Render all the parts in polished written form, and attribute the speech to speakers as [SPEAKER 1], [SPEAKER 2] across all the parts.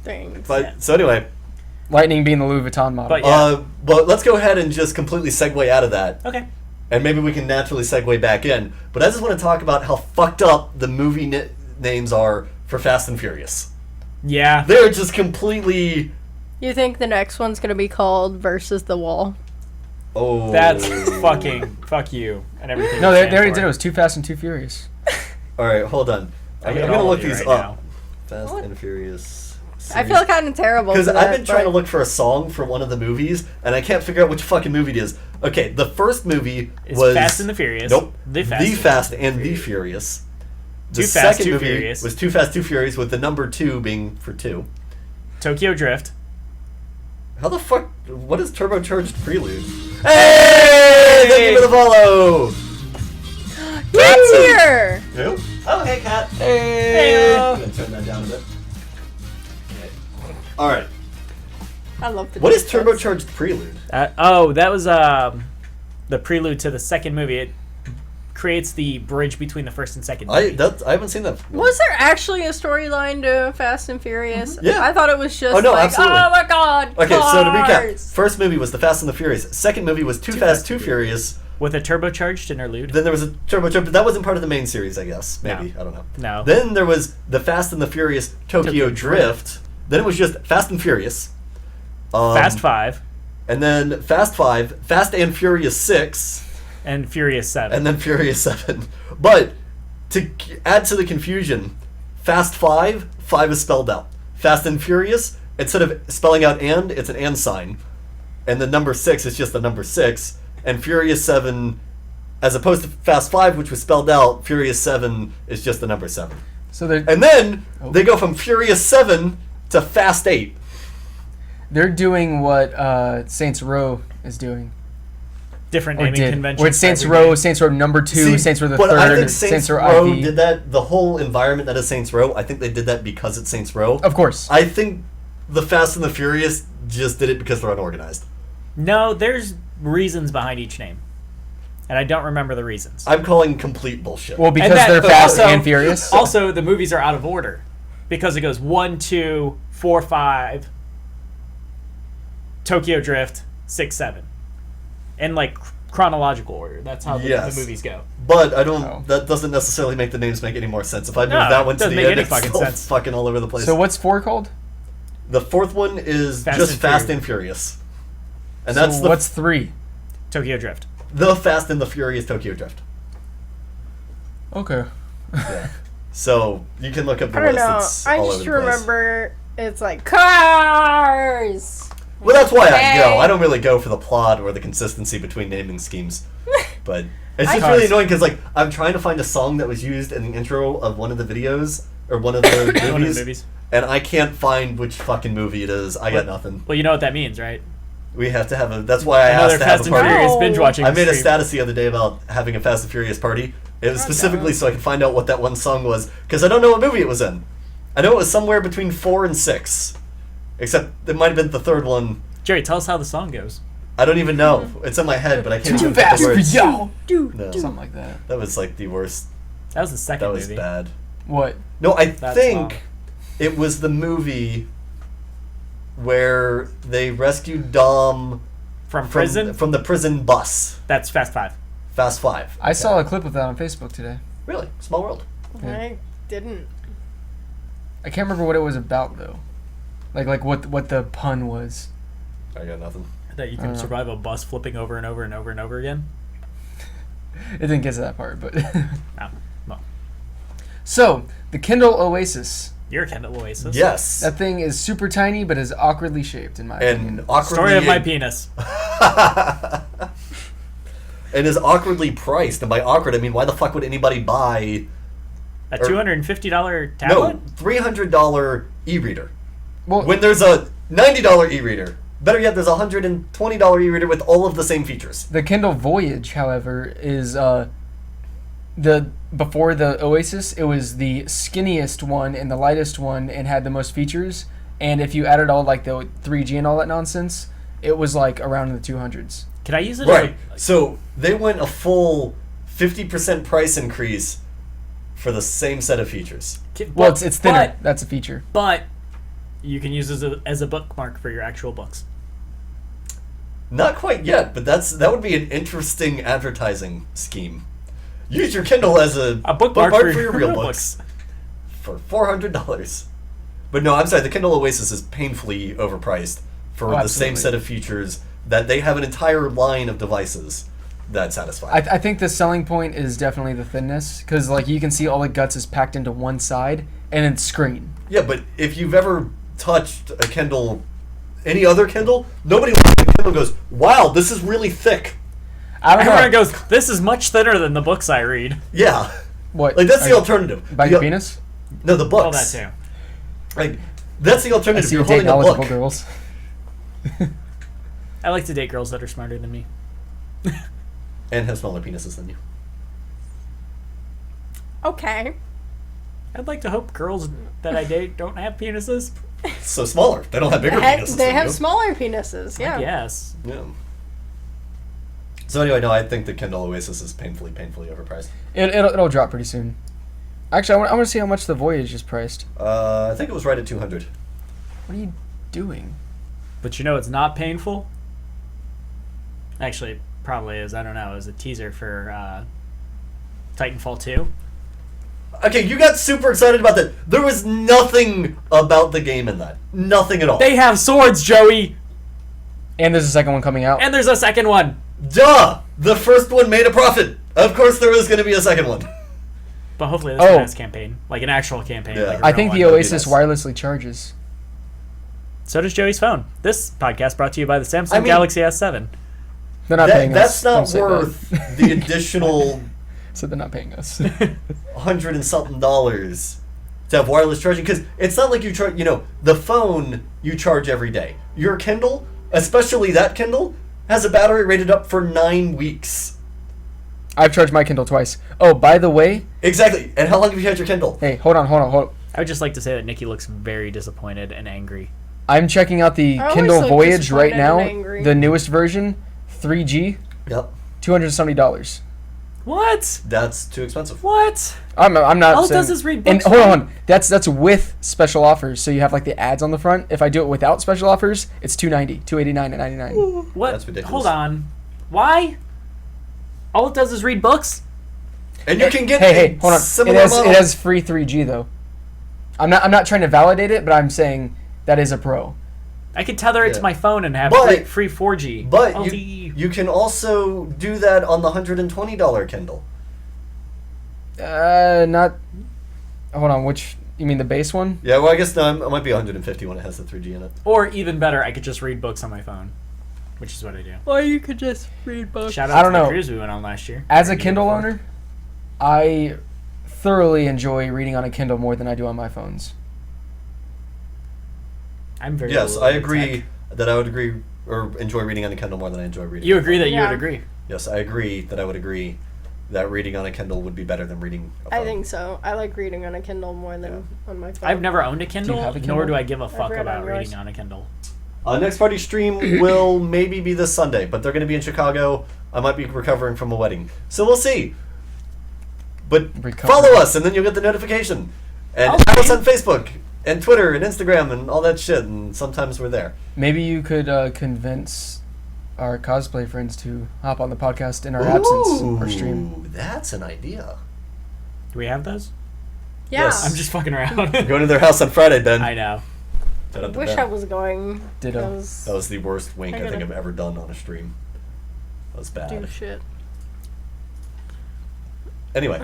[SPEAKER 1] things.
[SPEAKER 2] But so anyway,
[SPEAKER 3] Lightning being the Louis Vuitton model.
[SPEAKER 2] but let's go ahead and just completely segue out of that.
[SPEAKER 4] Okay.
[SPEAKER 2] And maybe we can naturally segue back in. But I just want to talk about how fucked up the movie names are for Fast and Furious.
[SPEAKER 4] Yeah.
[SPEAKER 2] They're just completely...
[SPEAKER 1] You think the next one's going to be called Versus the Wall?
[SPEAKER 2] Oh.
[SPEAKER 4] That's fucking fuck you and everything.
[SPEAKER 3] No,
[SPEAKER 4] you
[SPEAKER 3] they
[SPEAKER 4] stand
[SPEAKER 3] already
[SPEAKER 4] for.
[SPEAKER 3] did it. It was Too Fast and Too Furious.
[SPEAKER 2] Alright, hold on. I'm
[SPEAKER 4] hate
[SPEAKER 2] going to
[SPEAKER 4] all
[SPEAKER 2] look
[SPEAKER 4] of you
[SPEAKER 2] these
[SPEAKER 4] right
[SPEAKER 2] up.
[SPEAKER 4] now.
[SPEAKER 2] Fast
[SPEAKER 1] What?
[SPEAKER 2] and Furious.
[SPEAKER 1] I feel kind of terrible.
[SPEAKER 2] Because
[SPEAKER 1] for
[SPEAKER 2] I've
[SPEAKER 1] that,
[SPEAKER 2] been trying to
[SPEAKER 1] but-
[SPEAKER 2] look for a song for one of the movies, and I can't figure out which fucking movie it is. Okay, the first movie
[SPEAKER 4] It's
[SPEAKER 2] was...
[SPEAKER 4] Fast and the Furious.
[SPEAKER 2] Nope.
[SPEAKER 4] The
[SPEAKER 2] The
[SPEAKER 4] Fast,
[SPEAKER 2] Fast and the Furious. The
[SPEAKER 4] Too Fast,
[SPEAKER 2] second
[SPEAKER 4] Too
[SPEAKER 2] movie
[SPEAKER 4] Furious.
[SPEAKER 2] was Too Fast, Too Furious, with the number 2 being for 2.
[SPEAKER 4] Tokyo Drift.
[SPEAKER 2] How the fuck... What is Turbocharged Prelude? Hey! Thank you for the follow!
[SPEAKER 1] Cat's here!
[SPEAKER 2] Who? Oh, hey, Kat.
[SPEAKER 4] Hey.
[SPEAKER 2] I'm gonna turn that down a bit. Okay. Alright.
[SPEAKER 1] I love the
[SPEAKER 2] What is
[SPEAKER 1] distance.
[SPEAKER 2] Turbocharged Prelude?
[SPEAKER 4] That was the prelude to the second movie. It creates the bridge between the first and second movie.
[SPEAKER 2] I haven't seen that.
[SPEAKER 1] Was there actually a storyline to Fast and Furious?
[SPEAKER 2] Yeah.
[SPEAKER 1] I thought it was just
[SPEAKER 2] Oh, no,
[SPEAKER 1] like,
[SPEAKER 2] absolutely.
[SPEAKER 1] oh my god,
[SPEAKER 2] Okay, so to recap.
[SPEAKER 1] cars!
[SPEAKER 2] First movie was The Fast and the Furious. Second movie was Too Fast, Too Furious.
[SPEAKER 4] With a turbocharged interlude.
[SPEAKER 2] Then there was a Turbocharged, but that wasn't part of the main series, I guess. Maybe.
[SPEAKER 4] No.
[SPEAKER 2] I don't know.
[SPEAKER 4] No.
[SPEAKER 2] Then there was The Fast and the Furious Tokyo
[SPEAKER 4] Tokyo
[SPEAKER 2] Drift. Then it was just Fast and Furious.
[SPEAKER 4] Fast 5
[SPEAKER 2] And then Fast 5, Fast and Furious 6,
[SPEAKER 4] and Furious 7.
[SPEAKER 2] and then Furious 7. But to add to the confusion, Fast 5 is spelled out. Fast and Furious, instead of spelling out and, it's an and sign. And the number 6 is just the number 6. And Furious 7, as opposed to Fast 5, which was spelled out, Furious 7 is just the number 7.
[SPEAKER 3] So they're
[SPEAKER 2] And then they go from Furious 7 to Fast 8.
[SPEAKER 3] they're doing what Saints Row is doing.
[SPEAKER 4] Different
[SPEAKER 3] Or
[SPEAKER 4] naming
[SPEAKER 3] did.
[SPEAKER 4] conventions.
[SPEAKER 3] Where it's
[SPEAKER 4] for
[SPEAKER 3] Saints
[SPEAKER 4] every
[SPEAKER 3] Row,
[SPEAKER 4] game.
[SPEAKER 3] Saints Row number 2,
[SPEAKER 2] See,
[SPEAKER 3] Saints Row the
[SPEAKER 2] but
[SPEAKER 3] third,
[SPEAKER 2] I think Saints Row
[SPEAKER 3] IV.
[SPEAKER 2] did that. The whole environment that is Saints Row, I think they did that because it's Saints Row.
[SPEAKER 3] Of course.
[SPEAKER 2] I think the Fast and the Furious just did it because they're unorganized.
[SPEAKER 4] No, there's reasons behind each name. And I don't remember the reasons.
[SPEAKER 2] I'm calling complete bullshit.
[SPEAKER 3] Well, because
[SPEAKER 4] that-
[SPEAKER 3] they're Fast
[SPEAKER 4] also-
[SPEAKER 3] and Furious.
[SPEAKER 4] Also, the movies are out of order. Because it goes 1, 2, 4, 5, Tokyo Drift, 6, 7. In like chronological order. That's how the
[SPEAKER 2] Yes.
[SPEAKER 4] movies go.
[SPEAKER 2] But I don't.
[SPEAKER 3] Oh.
[SPEAKER 2] That doesn't necessarily make the names make any more sense. If I move
[SPEAKER 4] No,
[SPEAKER 2] that one
[SPEAKER 4] it
[SPEAKER 2] to
[SPEAKER 4] doesn't
[SPEAKER 2] the
[SPEAKER 4] make
[SPEAKER 2] end,
[SPEAKER 4] any
[SPEAKER 2] it's
[SPEAKER 4] fucking
[SPEAKER 2] still
[SPEAKER 4] sense.
[SPEAKER 2] fucking all over the place.
[SPEAKER 3] So what's 4 called?
[SPEAKER 2] The fourth one is
[SPEAKER 4] Fast
[SPEAKER 2] just
[SPEAKER 4] and
[SPEAKER 2] Fast
[SPEAKER 4] Furious.
[SPEAKER 2] and Furious, and
[SPEAKER 3] So
[SPEAKER 2] that's the
[SPEAKER 3] what's 3?
[SPEAKER 4] Tokyo Drift.
[SPEAKER 2] the Fast and the Furious Tokyo Drift.
[SPEAKER 3] Okay.
[SPEAKER 2] Yeah. So you can look up the
[SPEAKER 1] I don't
[SPEAKER 2] list.
[SPEAKER 1] know.
[SPEAKER 2] It's
[SPEAKER 1] I
[SPEAKER 2] all
[SPEAKER 1] just
[SPEAKER 2] over the place.
[SPEAKER 1] remember it's like cars.
[SPEAKER 2] Well, that's why I go.
[SPEAKER 1] Hey.
[SPEAKER 2] I don't really go for the plot or the consistency between naming schemes, but it's just
[SPEAKER 1] I-
[SPEAKER 2] really annoying because like I'm trying to find a song that was used in the intro of one of the videos or one of the
[SPEAKER 4] One of the
[SPEAKER 2] movies,
[SPEAKER 4] movies.
[SPEAKER 2] and I can't find which fucking movie it is. I got nothing.
[SPEAKER 4] Well, you know what that means, right?
[SPEAKER 2] We have to have a. That's why I
[SPEAKER 4] Another
[SPEAKER 2] asked to have
[SPEAKER 4] Fast
[SPEAKER 2] a
[SPEAKER 4] and
[SPEAKER 2] party.
[SPEAKER 4] Furious
[SPEAKER 1] No.
[SPEAKER 4] binge watching.
[SPEAKER 2] I made a
[SPEAKER 4] stream.
[SPEAKER 2] status the other day about having a Fast and Furious party. It was
[SPEAKER 1] Oh,
[SPEAKER 2] specifically
[SPEAKER 1] no.
[SPEAKER 2] so I could find out what that one song was because I don't know what movie it was in. I know it was somewhere between 4 and 6, except it might have been the third one.
[SPEAKER 4] Jerry, tell us how the song goes.
[SPEAKER 2] I don't even know. It's in my head, but I can't
[SPEAKER 3] Too
[SPEAKER 2] even put
[SPEAKER 3] fast
[SPEAKER 2] the
[SPEAKER 3] for
[SPEAKER 2] words.
[SPEAKER 3] you.
[SPEAKER 1] Dude,
[SPEAKER 2] No.
[SPEAKER 3] Something like that.
[SPEAKER 2] That was like the worst.
[SPEAKER 4] That was the second
[SPEAKER 2] That was
[SPEAKER 4] movie.
[SPEAKER 2] bad.
[SPEAKER 3] What?
[SPEAKER 2] No, I
[SPEAKER 4] That
[SPEAKER 2] think
[SPEAKER 4] song.
[SPEAKER 2] it was the movie where they rescued Dom
[SPEAKER 4] From prison?
[SPEAKER 2] from the prison bus.
[SPEAKER 4] That's Fast 5.
[SPEAKER 2] Fast 5.
[SPEAKER 3] I saw a clip of that on Facebook today.
[SPEAKER 2] Really small world.
[SPEAKER 1] I didn't.
[SPEAKER 3] I can't remember what it was about though. Like what the pun was.
[SPEAKER 2] I got nothing.
[SPEAKER 4] That you
[SPEAKER 3] I
[SPEAKER 4] can
[SPEAKER 3] don't know.
[SPEAKER 4] survive a bus flipping over and over and over and over again.
[SPEAKER 3] It didn't get to that part, but
[SPEAKER 4] No. Well,
[SPEAKER 3] so the Kindle Oasis.
[SPEAKER 4] you're a Kendall Oasis.
[SPEAKER 2] Yes.
[SPEAKER 3] That thing is super tiny, but is awkwardly shaped in my opinion.
[SPEAKER 2] And awkwardly
[SPEAKER 4] Story of my penis.
[SPEAKER 2] and is awkwardly priced. And by awkward, I mean why the fuck would anybody buy
[SPEAKER 4] A $250 tablet?
[SPEAKER 2] no $300 e-reader
[SPEAKER 3] Well,
[SPEAKER 2] when there's a $90 e-reader? Better yet, there's a $120 e-reader with all of the same features.
[SPEAKER 3] the Kindle Voyage, however, is the before the Oasis. It was the skinniest one and the lightest one, and had the most features. And if you added all like the 3G and all that nonsense, it was like around in the 200s.
[SPEAKER 4] Can I use it
[SPEAKER 2] Right.
[SPEAKER 4] as
[SPEAKER 2] So they went a full 50% price increase for the same set of features.
[SPEAKER 4] a...
[SPEAKER 3] Well, it's thinner.
[SPEAKER 4] But,
[SPEAKER 3] That's a feature.
[SPEAKER 4] but you can use it as a bookmark for your actual books.
[SPEAKER 2] Not quite yet, but that would be an interesting advertising scheme. Use your Kindle as a
[SPEAKER 4] bookmark
[SPEAKER 2] for
[SPEAKER 4] for
[SPEAKER 2] your real books for $400. But no, I'm sorry. The Kindle Oasis is painfully overpriced for the same
[SPEAKER 3] absolutely.
[SPEAKER 2] set of features that they have an entire line of devices that satisfy.
[SPEAKER 3] I think the selling point is definitely the thinness, because like you can see all the guts is packed into one side and it's screen.
[SPEAKER 2] Yeah, but if you've ever touched a Kindle, any other Kindle, nobody looks at the Kindle and goes, "Wow, this is really thick."
[SPEAKER 3] I don't know.
[SPEAKER 4] Everyone goes, "This is much thinner than the books I read."
[SPEAKER 2] Yeah,
[SPEAKER 3] What?
[SPEAKER 2] like that's
[SPEAKER 3] are
[SPEAKER 2] the
[SPEAKER 3] you
[SPEAKER 2] alternative.
[SPEAKER 3] By
[SPEAKER 2] The
[SPEAKER 3] your
[SPEAKER 2] al-
[SPEAKER 3] penis?
[SPEAKER 2] No, the books.
[SPEAKER 4] All that too.
[SPEAKER 2] Like that's the
[SPEAKER 3] I
[SPEAKER 2] alternative.
[SPEAKER 3] see you
[SPEAKER 2] You're
[SPEAKER 3] date
[SPEAKER 2] holding a
[SPEAKER 3] knowledgeable
[SPEAKER 2] book.
[SPEAKER 3] girls.
[SPEAKER 4] I like to date girls that are smarter than me.
[SPEAKER 2] And have smaller penises than you.
[SPEAKER 1] Okay.
[SPEAKER 4] I'd like to hope girls that I date don't have penises.
[SPEAKER 2] So smaller. They don't have bigger penises.
[SPEAKER 1] They
[SPEAKER 2] than
[SPEAKER 1] have
[SPEAKER 2] you.
[SPEAKER 1] smaller penises. Yeah.
[SPEAKER 4] Yes.
[SPEAKER 2] Yeah. So anyway, no, I think the Kindle Oasis is painfully overpriced.
[SPEAKER 3] It'll drop pretty soon. Actually, I want to see how much the Voyage is priced.
[SPEAKER 2] I think it was right at 200.
[SPEAKER 3] What are you doing?
[SPEAKER 4] But you know it's not painful? Actually, it probably is. I don't know. It was a teaser for Titanfall 2.
[SPEAKER 2] Okay, you got super excited about that. There was nothing about the game in that. Nothing at all.
[SPEAKER 4] They have swords, Joey!
[SPEAKER 3] And there's a second one coming out.
[SPEAKER 4] And there's a second one!
[SPEAKER 2] Duh! The first one made a profit. Of course there was going to be a second one.
[SPEAKER 4] But hopefully this
[SPEAKER 3] Oh.
[SPEAKER 4] one has campaign. Like an actual campaign.
[SPEAKER 2] Yeah.
[SPEAKER 4] Like a
[SPEAKER 3] I
[SPEAKER 4] real
[SPEAKER 3] think
[SPEAKER 4] one.
[SPEAKER 3] the
[SPEAKER 2] that'd be
[SPEAKER 3] Oasis
[SPEAKER 2] nice.
[SPEAKER 3] wirelessly charges.
[SPEAKER 4] So does Joey's phone. This podcast brought to you by the Samsung
[SPEAKER 2] I mean-
[SPEAKER 4] Galaxy S7.
[SPEAKER 3] They're not paying
[SPEAKER 2] That's
[SPEAKER 3] us.
[SPEAKER 2] not
[SPEAKER 3] Don't say that.
[SPEAKER 2] worth the additional
[SPEAKER 3] So they're not paying us.
[SPEAKER 2] $100 and something to have wireless charging, because it's not like you charge. The phone you charge every day. Your Kindle, especially that Kindle, has a battery rated up for 9 weeks.
[SPEAKER 3] I've charged my Kindle twice. Oh, by the way,
[SPEAKER 2] Exactly. And how long have you had your Kindle?
[SPEAKER 3] hey, hold on.
[SPEAKER 4] I would just like to say that Nikki looks very disappointed and angry.
[SPEAKER 3] I'm checking out the
[SPEAKER 1] I always
[SPEAKER 3] Kindle
[SPEAKER 1] look
[SPEAKER 3] Voyage right
[SPEAKER 1] disappointed
[SPEAKER 3] now,
[SPEAKER 1] and angry.
[SPEAKER 3] the newest version, 3G,
[SPEAKER 2] Yep.
[SPEAKER 3] $270.
[SPEAKER 4] What?
[SPEAKER 2] That's too expensive.
[SPEAKER 4] What?
[SPEAKER 3] I'm not
[SPEAKER 4] All it
[SPEAKER 3] saying,
[SPEAKER 4] does is read
[SPEAKER 3] and
[SPEAKER 4] books,
[SPEAKER 3] hold
[SPEAKER 4] right?
[SPEAKER 3] on, that's with special offers. So you have like the ads on the front. If I do it without special offers, it's $290, $289 and 99.
[SPEAKER 4] What?
[SPEAKER 2] That's ridiculous.
[SPEAKER 4] Hold on. Why? All it does is read books?
[SPEAKER 2] And you can get
[SPEAKER 3] Hey, hold on.
[SPEAKER 2] similar
[SPEAKER 3] It
[SPEAKER 2] model.
[SPEAKER 3] has free 3G though. I'm not trying to validate it, but I'm saying that is a pro.
[SPEAKER 4] I could tether it
[SPEAKER 2] Yeah.
[SPEAKER 4] to my phone and have
[SPEAKER 2] But-
[SPEAKER 4] free 4G.
[SPEAKER 2] But
[SPEAKER 4] LTE.
[SPEAKER 2] you can also do that on the $120 Kindle.
[SPEAKER 3] Not. Hold on, which you mean the base one?
[SPEAKER 2] Yeah, well, I guess no, it might be 150 when it has the 3G in it.
[SPEAKER 4] Or even better, I could just read books on my phone, which is what I do.
[SPEAKER 1] Or you could just read books.
[SPEAKER 4] Shout
[SPEAKER 3] I
[SPEAKER 4] out
[SPEAKER 3] don't
[SPEAKER 4] to the
[SPEAKER 3] know.
[SPEAKER 4] cruise we went on last year.
[SPEAKER 3] As a
[SPEAKER 4] Or the year
[SPEAKER 3] Kindle
[SPEAKER 4] before.
[SPEAKER 3] owner, I thoroughly enjoy reading on a Kindle more than I do on my phones.
[SPEAKER 4] I'm very
[SPEAKER 2] Yes,
[SPEAKER 4] little
[SPEAKER 2] I
[SPEAKER 4] into
[SPEAKER 2] agree
[SPEAKER 4] tech.
[SPEAKER 2] that I would agree or enjoy reading on a Kindle more than I enjoy reading.
[SPEAKER 4] You
[SPEAKER 2] on a
[SPEAKER 4] agree
[SPEAKER 2] phone.
[SPEAKER 4] that you
[SPEAKER 1] Yeah.
[SPEAKER 4] would agree.
[SPEAKER 2] Yes, I agree that I would agree that reading on a Kindle would be better than reading a phone.
[SPEAKER 1] I think so. I like reading on a Kindle more than on my phone.
[SPEAKER 4] I've never owned a Kindle,
[SPEAKER 3] have a
[SPEAKER 4] nor
[SPEAKER 3] Kindle?
[SPEAKER 4] do I give a fuck
[SPEAKER 1] read
[SPEAKER 4] about
[SPEAKER 1] on yours.
[SPEAKER 4] reading on a Kindle.
[SPEAKER 2] Next party stream will maybe be this Sunday, but they're going to be in Chicago. I might be recovering from a wedding, so we'll see. But
[SPEAKER 3] Recovering.
[SPEAKER 2] follow us, and then you'll get the notification. And
[SPEAKER 4] Okay.
[SPEAKER 2] add us on Facebook and Twitter and Instagram and all that shit. And sometimes we're there.
[SPEAKER 3] Maybe you could convince our cosplay friends to hop on the podcast in our absence or stream.
[SPEAKER 2] Ooh, that's an idea.
[SPEAKER 4] Do we have those?
[SPEAKER 1] Yeah.
[SPEAKER 2] Yes.
[SPEAKER 4] I'm just fucking around.
[SPEAKER 2] Going to their house on Friday, Ben.
[SPEAKER 4] I know.
[SPEAKER 2] Shout
[SPEAKER 1] I
[SPEAKER 2] out to
[SPEAKER 1] wish
[SPEAKER 2] Ben.
[SPEAKER 1] I was going.
[SPEAKER 3] Ditto.
[SPEAKER 1] Because
[SPEAKER 2] That was the worst wink
[SPEAKER 1] I
[SPEAKER 2] I think
[SPEAKER 1] gotta-
[SPEAKER 2] I've ever done on a stream. That was bad.
[SPEAKER 1] do shit.
[SPEAKER 2] Anyway,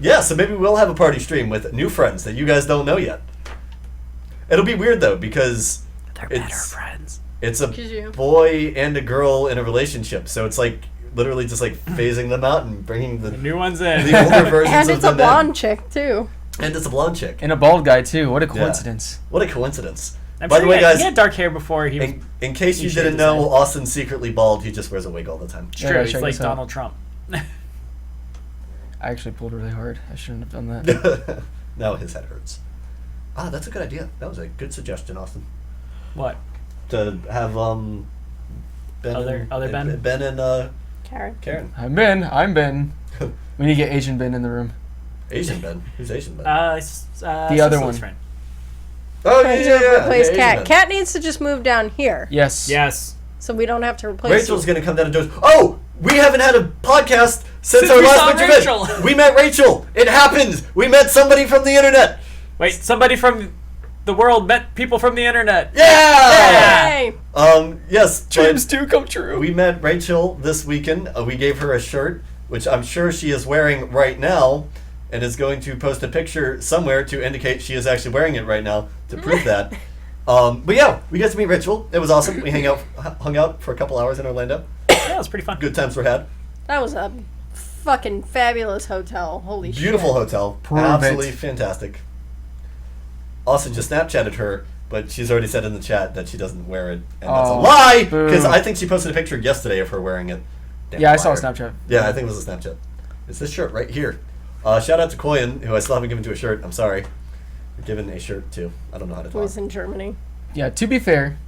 [SPEAKER 2] yeah, so maybe we'll have a party stream with new friends that you guys don't know yet. It'll be weird though because
[SPEAKER 4] They're better
[SPEAKER 2] It's-
[SPEAKER 4] friends.
[SPEAKER 2] it's a
[SPEAKER 1] Look at you.
[SPEAKER 2] boy and a girl in a relationship, so it's like literally just like phasing them out and bringing the
[SPEAKER 4] New ones in.
[SPEAKER 2] the older versions
[SPEAKER 1] And
[SPEAKER 2] of
[SPEAKER 1] it's a
[SPEAKER 2] them
[SPEAKER 1] blonde chick too.
[SPEAKER 2] in. And it's a blonde chick.
[SPEAKER 3] And a bald guy too. What a coincidence.
[SPEAKER 2] What a coincidence!
[SPEAKER 4] I'm
[SPEAKER 2] By
[SPEAKER 4] sure
[SPEAKER 2] the way,
[SPEAKER 4] he had,
[SPEAKER 2] guys,
[SPEAKER 4] he had dark hair before he was.
[SPEAKER 2] in case you
[SPEAKER 4] he
[SPEAKER 2] didn't
[SPEAKER 4] shaved his
[SPEAKER 2] know,
[SPEAKER 4] head.
[SPEAKER 2] Austin's secretly bald. He just wears a wig all the time.
[SPEAKER 4] It's
[SPEAKER 3] Yeah,
[SPEAKER 4] true.
[SPEAKER 3] I
[SPEAKER 4] He's
[SPEAKER 3] checked
[SPEAKER 4] like
[SPEAKER 3] this out.
[SPEAKER 4] Donald Trump.
[SPEAKER 3] I actually pulled really hard. I shouldn't have done that.
[SPEAKER 2] Now his head hurts. Ah, that's a good idea. That was a good suggestion, Austin.
[SPEAKER 4] What?
[SPEAKER 2] To have Ben
[SPEAKER 4] Other Ben?
[SPEAKER 2] Ben and
[SPEAKER 1] Karen.
[SPEAKER 2] Karen.
[SPEAKER 3] I'm Ben. We need to get Asian Ben in the room.
[SPEAKER 2] Asian Ben. Who's Asian Ben?
[SPEAKER 3] The other
[SPEAKER 4] Cecily's
[SPEAKER 3] one.
[SPEAKER 4] Friend.
[SPEAKER 2] Oh,
[SPEAKER 1] Trying to replace Cat. Cat needs to just move down here,
[SPEAKER 3] Yes.
[SPEAKER 4] Yes.
[SPEAKER 1] so we don't have to replace
[SPEAKER 2] Rachel's
[SPEAKER 1] you.
[SPEAKER 2] gonna come down and do it. Oh, we haven't had a podcast since
[SPEAKER 4] Since
[SPEAKER 2] our
[SPEAKER 4] we
[SPEAKER 2] last
[SPEAKER 4] saw
[SPEAKER 2] winter
[SPEAKER 4] Rachel.
[SPEAKER 2] event. We met Rachel. It happened. We met somebody from the internet.
[SPEAKER 4] Wait, somebody from the world met people from the internet.
[SPEAKER 2] Yeah.
[SPEAKER 1] Hey!
[SPEAKER 2] Yes.
[SPEAKER 3] Dreams
[SPEAKER 2] but
[SPEAKER 3] do come true.
[SPEAKER 2] we met Rachel this weekend. We gave her a shirt, which I'm sure she is wearing right now, and is going to post a picture somewhere to indicate she is actually wearing it right now to prove that. But yeah, we got to meet Rachel. It was awesome. We hung out for a couple hours in Orlando.
[SPEAKER 4] Yeah, it was pretty fun.
[SPEAKER 2] Good times were had.
[SPEAKER 1] That was a fucking fabulous hotel. Holy shit.
[SPEAKER 2] Beautiful hotel.
[SPEAKER 3] Prove
[SPEAKER 2] Absolutely
[SPEAKER 3] it.
[SPEAKER 2] fantastic. Austin just Snapchatted her, but she's already said in the chat that she doesn't wear it. And that's a
[SPEAKER 3] Oh,
[SPEAKER 2] lie!
[SPEAKER 3] boo.
[SPEAKER 2] Because I think she posted a picture yesterday of her wearing it. Damn
[SPEAKER 3] Yeah, I saw a
[SPEAKER 2] liar.
[SPEAKER 3] Snapchat.
[SPEAKER 2] Yeah, I think it was a Snapchat. It's this shirt right here. Shout out to Koyan, who I still haven't given to a shirt. I'm sorry. I've given a shirt to. I don't know how to
[SPEAKER 1] Who was
[SPEAKER 2] talk.
[SPEAKER 1] in Germany.
[SPEAKER 3] Yeah, to be fair,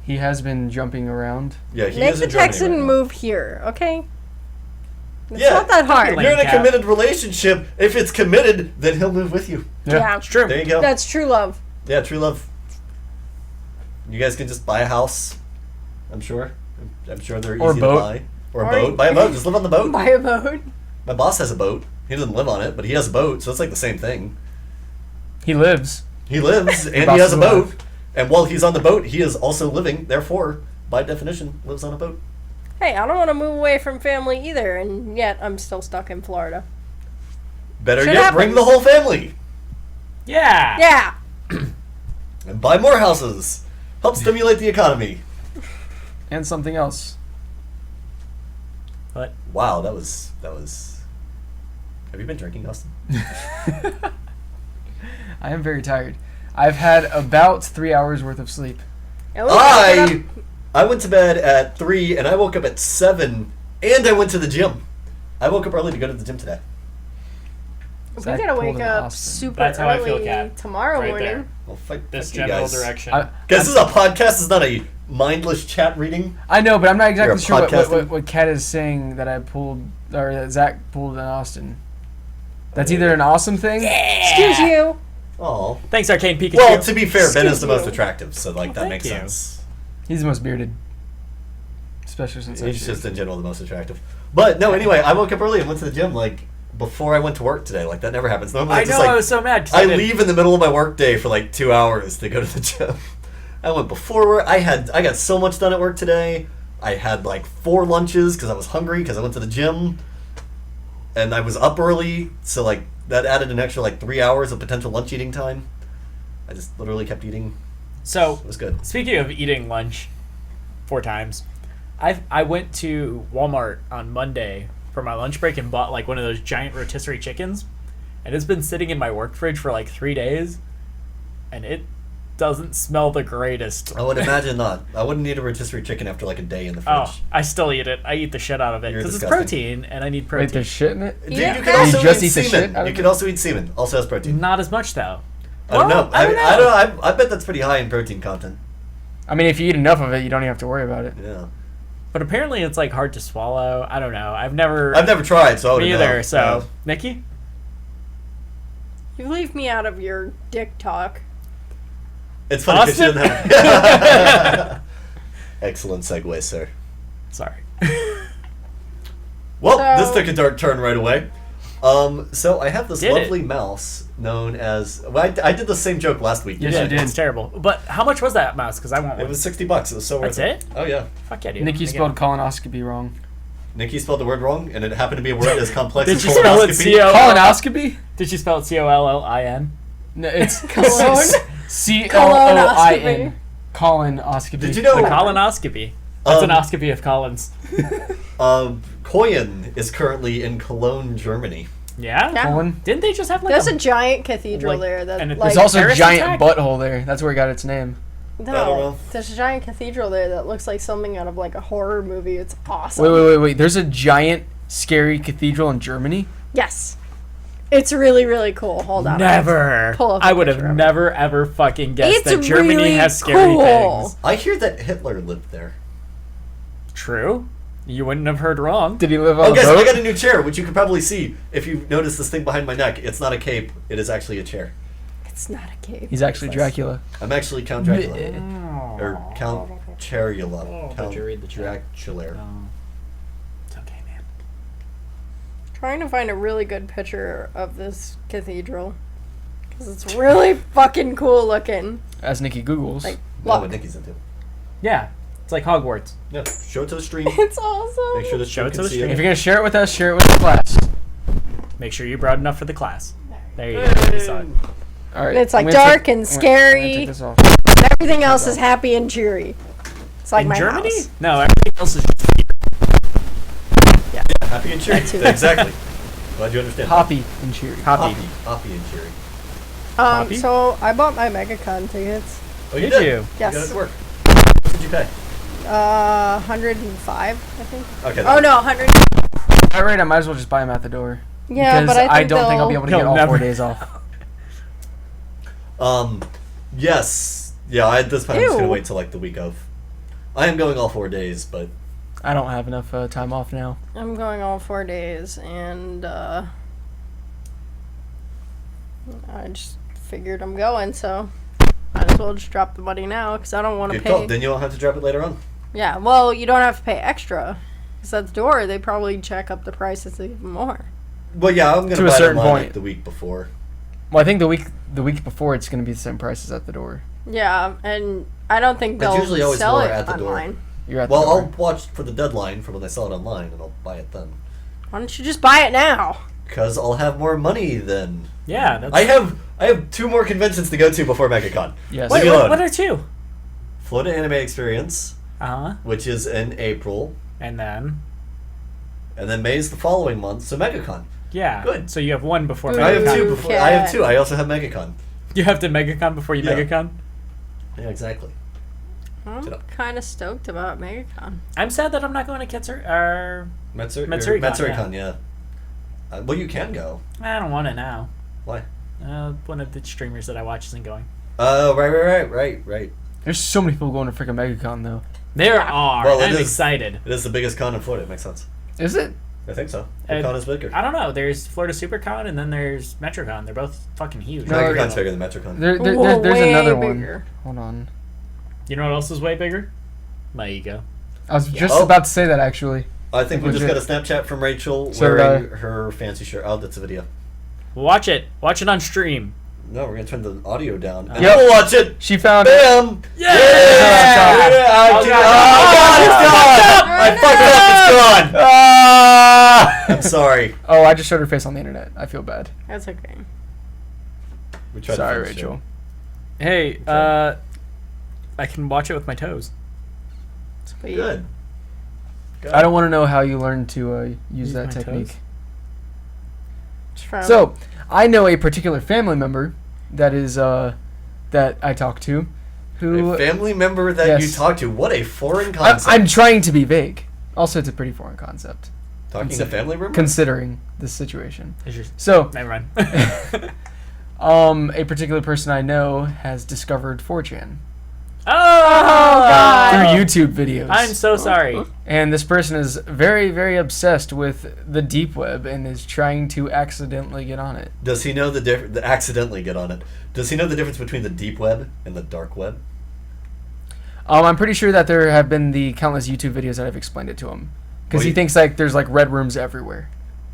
[SPEAKER 3] he has been jumping around.
[SPEAKER 2] Yeah, he
[SPEAKER 1] Make
[SPEAKER 2] is
[SPEAKER 1] the
[SPEAKER 2] in Germany
[SPEAKER 1] Texan
[SPEAKER 2] right now.
[SPEAKER 1] move here, okay? It's
[SPEAKER 2] Yeah.
[SPEAKER 1] not that hard.
[SPEAKER 4] Lame
[SPEAKER 2] You're in a
[SPEAKER 4] cap.
[SPEAKER 2] committed relationship. If it's committed, then he'll move with you.
[SPEAKER 1] Yeah.
[SPEAKER 4] It's true.
[SPEAKER 2] There you go.
[SPEAKER 1] That's true love.
[SPEAKER 2] Yeah, true love. You guys can just buy a house. I'm sure. I'm sure they're
[SPEAKER 3] Or
[SPEAKER 2] easy
[SPEAKER 3] boat.
[SPEAKER 2] to buy. Or a
[SPEAKER 1] Or-
[SPEAKER 2] boat. Buy a boat. Just live on the boat.
[SPEAKER 1] Buy a boat.
[SPEAKER 2] My boss has a boat. He doesn't live on it, but he has a boat, so it's like the same thing.
[SPEAKER 3] He lives.
[SPEAKER 2] He lives and he
[SPEAKER 3] boss
[SPEAKER 2] has a
[SPEAKER 3] is
[SPEAKER 2] boat,
[SPEAKER 3] alive.
[SPEAKER 2] and while he's on the boat, he is also living. Therefore, by definition, lives on a boat.
[SPEAKER 1] Hey, I don't want to move away from family either, and yet I'm still stuck in Florida.
[SPEAKER 2] Better
[SPEAKER 1] Shit
[SPEAKER 2] yet, bring
[SPEAKER 1] happens.
[SPEAKER 2] the whole family
[SPEAKER 4] Yeah.
[SPEAKER 1] Yeah!
[SPEAKER 2] and buy more houses. Help stimulate the economy.
[SPEAKER 3] And something else.
[SPEAKER 4] But
[SPEAKER 2] Wow, that was. Have you been drinking, Austin?
[SPEAKER 3] I am very tired. I've had about 3 hours worth of sleep.
[SPEAKER 1] At least I get
[SPEAKER 2] I went to bed at 3 and I woke up at 7 and I went to the gym. I woke up early to go to the gym today.
[SPEAKER 1] up- we
[SPEAKER 3] Zach
[SPEAKER 1] gotta
[SPEAKER 3] pulled
[SPEAKER 1] wake
[SPEAKER 3] an
[SPEAKER 1] up
[SPEAKER 3] Austin.
[SPEAKER 1] super
[SPEAKER 4] That's how I feel,
[SPEAKER 1] early
[SPEAKER 4] Kat.
[SPEAKER 1] tomorrow
[SPEAKER 4] Right
[SPEAKER 1] morning.
[SPEAKER 4] there.
[SPEAKER 2] Well, fuck
[SPEAKER 4] this
[SPEAKER 2] you
[SPEAKER 4] general
[SPEAKER 2] guys.
[SPEAKER 4] direction.
[SPEAKER 3] I,
[SPEAKER 2] Guys, this is a podcast. It's not a mindless chat reading.
[SPEAKER 3] I know, but I'm not exactly
[SPEAKER 2] You're
[SPEAKER 3] sure
[SPEAKER 2] podcasting?
[SPEAKER 3] what Kat is saying that I pulled, or that Zach pulled in Austin. That's either an awesome thing.
[SPEAKER 1] Excuse you.
[SPEAKER 2] Oh.
[SPEAKER 4] Thanks, Arcane Pikachu.
[SPEAKER 2] Well, to be fair, Ben is
[SPEAKER 1] Excuse
[SPEAKER 2] the most
[SPEAKER 1] you.
[SPEAKER 2] attractive, so like that
[SPEAKER 4] thank
[SPEAKER 2] makes
[SPEAKER 4] you.
[SPEAKER 2] sense.
[SPEAKER 3] He's the most bearded. Especially since I
[SPEAKER 2] He's
[SPEAKER 3] shaved.
[SPEAKER 2] just in general the most attractive. But no, anyway, I woke up early and went to the gym like before I went to work today. Like that never happens. Normally,
[SPEAKER 4] I
[SPEAKER 2] it's
[SPEAKER 4] know,
[SPEAKER 2] just, like,
[SPEAKER 4] I was so mad. 'cause
[SPEAKER 2] I
[SPEAKER 4] didn't-
[SPEAKER 2] leave in the middle of my work day for like 2 hours to go to the gym. I went before work. I got so much done at work today. I had like 4 lunches because I was hungry because I went to the gym, and I was up early, so like that added an extra like 3 hours of potential lunch eating time. I just literally kept eating.
[SPEAKER 4] So,
[SPEAKER 2] It was good.
[SPEAKER 4] speaking of eating lunch 4 times, I went to Walmart on Monday for my lunch break and bought like one of those giant rotisserie chickens, and it's been sitting in my work fridge for like 3 days, and it doesn't smell the greatest.
[SPEAKER 2] I would imagine not. I wouldn't eat a rotisserie chicken after like a day in the fridge.
[SPEAKER 4] Oh, I still eat it. I eat the shit out of it
[SPEAKER 2] You're
[SPEAKER 4] because it's
[SPEAKER 2] disgusting.
[SPEAKER 4] protein, and I need
[SPEAKER 3] Wait,
[SPEAKER 4] protein.
[SPEAKER 3] there's shit in it?
[SPEAKER 2] Dude,
[SPEAKER 1] Yeah.
[SPEAKER 2] you
[SPEAKER 1] You
[SPEAKER 2] can also
[SPEAKER 3] just
[SPEAKER 2] eat
[SPEAKER 3] eat the
[SPEAKER 2] semen.
[SPEAKER 3] shit out of
[SPEAKER 2] You
[SPEAKER 3] it?
[SPEAKER 2] can also eat semen. Also has protein.
[SPEAKER 4] Not as much though.
[SPEAKER 2] I don't know.
[SPEAKER 4] Well, I don't
[SPEAKER 2] I
[SPEAKER 4] know.
[SPEAKER 2] don't know. I bet that's pretty high in protein content.
[SPEAKER 3] I mean, if you eat enough of it, you don't even have to worry about it.
[SPEAKER 2] Yeah.
[SPEAKER 4] But apparently it's like hard to swallow. I don't know. I've never
[SPEAKER 2] tried, so I
[SPEAKER 4] me
[SPEAKER 2] wouldn't
[SPEAKER 4] either.
[SPEAKER 2] know.
[SPEAKER 4] So Nikki,
[SPEAKER 1] You leave me out of your dick talk.
[SPEAKER 2] It's funny because she
[SPEAKER 4] Austin?
[SPEAKER 2] doesn't have. Excellent segue, sir.
[SPEAKER 4] sorry.
[SPEAKER 2] Well,
[SPEAKER 1] So-
[SPEAKER 2] this took a dark turn right away. So I have this
[SPEAKER 4] Did it?
[SPEAKER 2] lovely mouse known as. Well, I did the same joke last week.
[SPEAKER 3] Yes,
[SPEAKER 4] Yeah,
[SPEAKER 3] you did.
[SPEAKER 4] It's terrible. But how much was that mouse? Because I want one.
[SPEAKER 2] It was $60. It was so worth
[SPEAKER 4] That's it?
[SPEAKER 2] Oh yeah.
[SPEAKER 4] Fuck yeah, dude.
[SPEAKER 3] Nikki
[SPEAKER 4] Again.
[SPEAKER 3] spelled colonoscopy wrong.
[SPEAKER 2] Nikki spelled the word wrong, and it happened to be a word as complex
[SPEAKER 4] Did
[SPEAKER 2] as
[SPEAKER 4] you spell it
[SPEAKER 2] colonoscopy.
[SPEAKER 4] C-O?
[SPEAKER 3] Colonoscopy?
[SPEAKER 4] Did you spell it COLLIN?
[SPEAKER 3] No, it's
[SPEAKER 1] Cologne?
[SPEAKER 3] COLOIN. Colonoscopy.
[SPEAKER 2] Did you know-
[SPEAKER 4] The colonoscopy. That's an
[SPEAKER 2] Um,
[SPEAKER 4] oscopy of Collins.
[SPEAKER 2] Koyen is currently in Cologne, Germany.
[SPEAKER 4] Yeah?
[SPEAKER 1] Yeah.
[SPEAKER 3] Colon?
[SPEAKER 4] Didn't they just have like
[SPEAKER 1] There's a giant cathedral
[SPEAKER 4] like-
[SPEAKER 1] there that
[SPEAKER 4] and it-
[SPEAKER 1] like
[SPEAKER 3] There's also a
[SPEAKER 4] terrorist
[SPEAKER 3] giant
[SPEAKER 4] attack?
[SPEAKER 3] butthole there. That's where it got its name.
[SPEAKER 2] I don't know.
[SPEAKER 1] no. There's a giant cathedral there that looks like something out of like a horror movie. It's awesome.
[SPEAKER 3] Wait. There's a giant, scary cathedral in Germany?
[SPEAKER 1] Yes. It's really, really cool. Hold on.
[SPEAKER 4] Never.
[SPEAKER 1] Pull up a
[SPEAKER 4] I would have
[SPEAKER 1] picture of it.
[SPEAKER 4] never ever fucking guessed
[SPEAKER 1] It's
[SPEAKER 4] that Germany
[SPEAKER 1] really
[SPEAKER 4] has scary
[SPEAKER 1] cool.
[SPEAKER 4] things.
[SPEAKER 2] I hear that Hitler lived there.
[SPEAKER 4] True. You wouldn't have heard wrong.
[SPEAKER 3] Did he live on
[SPEAKER 2] Oh,
[SPEAKER 3] a
[SPEAKER 2] guys,
[SPEAKER 3] boat?
[SPEAKER 2] I got a new chair, which you can probably see if you notice this thing behind my neck. It's not a cape; it is actually a chair.
[SPEAKER 1] It's not a cape.
[SPEAKER 3] He's actually
[SPEAKER 1] It's
[SPEAKER 3] Dracula.
[SPEAKER 2] I'm actually Count Dracula.
[SPEAKER 3] Bleh.
[SPEAKER 2] Or Count Cherula.
[SPEAKER 4] Oh,
[SPEAKER 2] Count
[SPEAKER 4] did you read the chat?
[SPEAKER 2] Draculaire.
[SPEAKER 4] It's okay, man.
[SPEAKER 1] Trying to find a really good picture of this cathedral. Because it's really fucking cool looking.
[SPEAKER 3] As Nikki Googles.
[SPEAKER 1] Like,
[SPEAKER 2] Not
[SPEAKER 1] look.
[SPEAKER 2] what Nikki's into.
[SPEAKER 4] Yeah, it's like Hogwarts.
[SPEAKER 2] Yeah, show it to the stream.
[SPEAKER 1] It's awesome.
[SPEAKER 2] Make sure the
[SPEAKER 4] Show
[SPEAKER 2] stream
[SPEAKER 4] it to
[SPEAKER 2] can
[SPEAKER 4] the
[SPEAKER 2] see
[SPEAKER 4] stream.
[SPEAKER 3] if
[SPEAKER 2] it.
[SPEAKER 3] you're gonna share it with us, share it with the class.
[SPEAKER 4] Make sure you're broad enough for the class. There you go. You saw it.
[SPEAKER 3] All right.
[SPEAKER 1] And it's, like,
[SPEAKER 3] I'm gonna
[SPEAKER 1] dark and
[SPEAKER 3] I'm gonna
[SPEAKER 1] scary.
[SPEAKER 3] take this off.
[SPEAKER 1] And everything else is happy and cheery. It's like
[SPEAKER 4] In
[SPEAKER 1] my
[SPEAKER 4] Germany?
[SPEAKER 1] house.
[SPEAKER 4] No, everything else is.
[SPEAKER 2] Happy and cheery.
[SPEAKER 1] That too.
[SPEAKER 2] Exactly. Glad you understand.
[SPEAKER 3] Hoppy and cheery.
[SPEAKER 4] Hoppy.
[SPEAKER 2] Hoppy and cheery.
[SPEAKER 4] Poppy?
[SPEAKER 1] So I bought my MegaCon tickets.
[SPEAKER 2] Oh, you
[SPEAKER 4] Did
[SPEAKER 2] did?
[SPEAKER 4] you?
[SPEAKER 1] Yes.
[SPEAKER 2] You got it to work. What did you pay?
[SPEAKER 1] 105, I think.
[SPEAKER 2] Okay.
[SPEAKER 1] Oh no, 100.
[SPEAKER 3] All right, I might as well just buy them at the door.
[SPEAKER 1] Yeah,
[SPEAKER 3] because
[SPEAKER 1] but I think
[SPEAKER 3] don't think I'll be able to
[SPEAKER 4] No,
[SPEAKER 3] get all
[SPEAKER 4] never.
[SPEAKER 3] 4 days off.
[SPEAKER 2] Yes. Yeah, at this point I'm just gonna
[SPEAKER 1] Ew.
[SPEAKER 2] wait till like the week of. I am going all 4 days, but
[SPEAKER 3] I don't have enough time off now.
[SPEAKER 1] I'm going all 4 days, and I just figured I'm going, so might as well just drop the money now because I don't want to
[SPEAKER 2] good
[SPEAKER 1] pay.
[SPEAKER 2] call. Then you don't have to drop it later on.
[SPEAKER 1] Yeah, well, you don't have to pay extra because at the door they probably check up the prices even more.
[SPEAKER 2] Well, yeah, I'm gonna
[SPEAKER 3] To a
[SPEAKER 2] buy it
[SPEAKER 3] certain
[SPEAKER 2] online,
[SPEAKER 3] point.
[SPEAKER 2] like, the week before.
[SPEAKER 3] Well, I think the week before it's gonna be the same prices at the door.
[SPEAKER 1] Yeah, and I don't think
[SPEAKER 2] It's
[SPEAKER 1] they'll
[SPEAKER 2] usually always
[SPEAKER 1] sell
[SPEAKER 2] more
[SPEAKER 1] it
[SPEAKER 2] at the door.
[SPEAKER 1] online.
[SPEAKER 3] You're at
[SPEAKER 2] Well,
[SPEAKER 3] the door.
[SPEAKER 2] I'll watch for the deadline for when they sell it online, and I'll buy it then.
[SPEAKER 1] Why don't you just buy it now?
[SPEAKER 2] Because I'll have more money then.
[SPEAKER 4] Yeah, that's.
[SPEAKER 2] I have 2 more conventions to go to before MegaCon.
[SPEAKER 3] Yes.
[SPEAKER 2] Leave
[SPEAKER 4] Wait,
[SPEAKER 2] me alone.
[SPEAKER 4] what are two?
[SPEAKER 2] Florida Anime Experience,
[SPEAKER 4] Uh huh.
[SPEAKER 2] which is in April,
[SPEAKER 4] And then.
[SPEAKER 2] and then May's the following month, so MegaCon.
[SPEAKER 4] Yeah.
[SPEAKER 2] Good.
[SPEAKER 4] So you have one before
[SPEAKER 1] Ooh.
[SPEAKER 2] I have
[SPEAKER 4] MegaCon.
[SPEAKER 2] 2 before. I have 2. I also have MegaCon.
[SPEAKER 4] You have to MegaCon before you
[SPEAKER 2] Yeah.
[SPEAKER 4] MegaCon?
[SPEAKER 2] Yeah, exactly.
[SPEAKER 1] I'm
[SPEAKER 2] Shut up.
[SPEAKER 1] kind of stoked about MegaCon.
[SPEAKER 4] I'm sad that I'm not going to Ketsur.
[SPEAKER 2] Matsuricon,
[SPEAKER 4] Matsuricon,
[SPEAKER 2] yeah. Well, you can go.
[SPEAKER 4] I don't want it now.
[SPEAKER 2] Why?
[SPEAKER 4] One of the streamers that I watch isn't going.
[SPEAKER 2] Oh, right.
[SPEAKER 3] There's so many people going to freaking MegaCon though.
[SPEAKER 4] There are.
[SPEAKER 2] Well, it
[SPEAKER 4] I'm
[SPEAKER 2] is-
[SPEAKER 4] excited.
[SPEAKER 2] It is the biggest con in Florida. It makes sense.
[SPEAKER 3] Is it?
[SPEAKER 2] I think so.
[SPEAKER 4] Uh,
[SPEAKER 2] The con is bigger.
[SPEAKER 4] I don't know. There's Florida SuperCon and then there's MetroCon. They're both fucking huge.
[SPEAKER 3] No,
[SPEAKER 2] MegaCon's bigger than Metrocon.
[SPEAKER 3] There's
[SPEAKER 1] way
[SPEAKER 3] another
[SPEAKER 1] bigger.
[SPEAKER 3] one. Hold on.
[SPEAKER 4] You know what else is way bigger? My ego.
[SPEAKER 3] I was just
[SPEAKER 2] Oh.
[SPEAKER 3] about to say that actually.
[SPEAKER 2] I think we just got
[SPEAKER 3] Legit.
[SPEAKER 2] a Snapchat from Rachel
[SPEAKER 3] So did
[SPEAKER 2] wearing her fancy shirt. Oh, that's a video.
[SPEAKER 4] Watch it. Watch it on stream.
[SPEAKER 2] No, we're gonna turn the audio down. And
[SPEAKER 3] Yep.
[SPEAKER 2] we'll watch it.
[SPEAKER 3] She found it.
[SPEAKER 2] Bam!
[SPEAKER 4] Yeah!
[SPEAKER 2] I
[SPEAKER 4] Oh,
[SPEAKER 2] did-
[SPEAKER 4] God.
[SPEAKER 2] I fucked it up. It's gone.
[SPEAKER 3] Ah!
[SPEAKER 2] I'm sorry.
[SPEAKER 3] Oh, I just showed her face on the internet. I feel bad.
[SPEAKER 1] That's okay.
[SPEAKER 2] We tried to
[SPEAKER 3] Sorry,
[SPEAKER 2] finish it.
[SPEAKER 3] Rachel.
[SPEAKER 4] Hey, I can watch it with my toes.
[SPEAKER 1] Sweet.
[SPEAKER 2] Good.
[SPEAKER 3] I don't want to know how you learned to use
[SPEAKER 4] Use
[SPEAKER 3] that
[SPEAKER 4] my
[SPEAKER 3] technique.
[SPEAKER 4] toes?
[SPEAKER 1] From-
[SPEAKER 3] So, I know a particular family member that is that I talk to, who
[SPEAKER 2] A family member that you
[SPEAKER 3] Yes.
[SPEAKER 2] talk to. What a foreign concept.
[SPEAKER 3] I'm trying to be vague. Also, it's a pretty foreign concept
[SPEAKER 2] talking to family member.
[SPEAKER 3] considering this situation.
[SPEAKER 4] Is your...
[SPEAKER 3] So,
[SPEAKER 4] Never mind.
[SPEAKER 3] a particular person I know has discovered 4chan
[SPEAKER 4] Oh,
[SPEAKER 1] God.
[SPEAKER 3] through YouTube videos.
[SPEAKER 4] I'm so sorry.
[SPEAKER 3] And this person is very, very obsessed with the deep web and is trying to accidentally get on it.
[SPEAKER 2] Does he know the difference? Accidentally get on it. Does he know the difference between the deep web and the dark web?
[SPEAKER 3] I'm pretty sure that there have been the countless YouTube videos that I've explained it to him. Because
[SPEAKER 2] Well,
[SPEAKER 3] he
[SPEAKER 2] you-
[SPEAKER 3] thinks like there's like red rooms everywhere.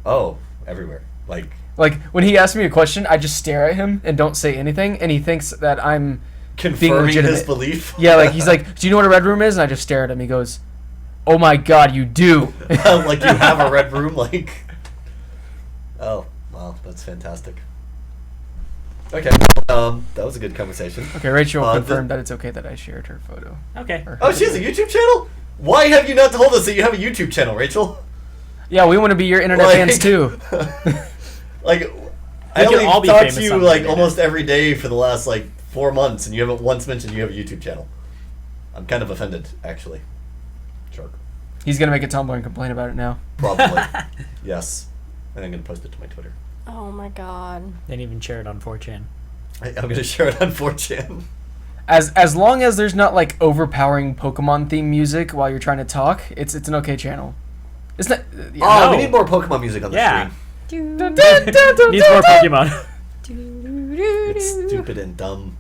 [SPEAKER 2] Oh, everywhere.
[SPEAKER 3] Like when he asks me a question, I just stare at him and don't say anything, and he thinks that I'm
[SPEAKER 2] Confirming his
[SPEAKER 3] legitimate.
[SPEAKER 2] belief.
[SPEAKER 3] yeah. Like he's like, "Do you know what a red room is?" And I just stare at him. He goes, "Oh my God, you do!"
[SPEAKER 2] Like you have a red room. Like. Oh, wow, that's fantastic. Okay, that was a good conversation.
[SPEAKER 3] Okay, Rachel
[SPEAKER 2] the-
[SPEAKER 3] confirmed that it's okay that I shared her photo.
[SPEAKER 4] Okay.
[SPEAKER 3] Or
[SPEAKER 2] Oh,
[SPEAKER 3] her
[SPEAKER 2] she has a
[SPEAKER 3] video.
[SPEAKER 2] YouTube channel? Why have you not told us that you have a YouTube channel, Rachel?
[SPEAKER 3] Yeah, we want to be your internet
[SPEAKER 2] Like-
[SPEAKER 3] fans too.
[SPEAKER 2] Like, I
[SPEAKER 4] can
[SPEAKER 2] only
[SPEAKER 4] all be
[SPEAKER 2] talked to
[SPEAKER 4] famous
[SPEAKER 2] you
[SPEAKER 4] on the
[SPEAKER 2] like
[SPEAKER 4] internet.
[SPEAKER 2] almost every day for the last like 4 months, and you haven't once mentioned you have a YouTube channel. I'm kind of offended, actually. Shark.
[SPEAKER 3] He's gonna make a Tumblr and complain about it now.
[SPEAKER 2] Probably. Yes. And I'm going to post it to my Twitter.
[SPEAKER 1] Oh my god.
[SPEAKER 4] Didn't even share it on 4chan.
[SPEAKER 2] I'm going to share it on 4chan.
[SPEAKER 3] As long as there's not like overpowering Pokemon theme music while you're trying to talk, it's an okay channel. It's not. Yeah,
[SPEAKER 2] Oh, we
[SPEAKER 4] No.
[SPEAKER 2] need more Pokemon music on the
[SPEAKER 4] Yeah.
[SPEAKER 2] stream.
[SPEAKER 1] Do,
[SPEAKER 4] Needs more Pokemon.
[SPEAKER 1] do,
[SPEAKER 2] It's stupid and dumb.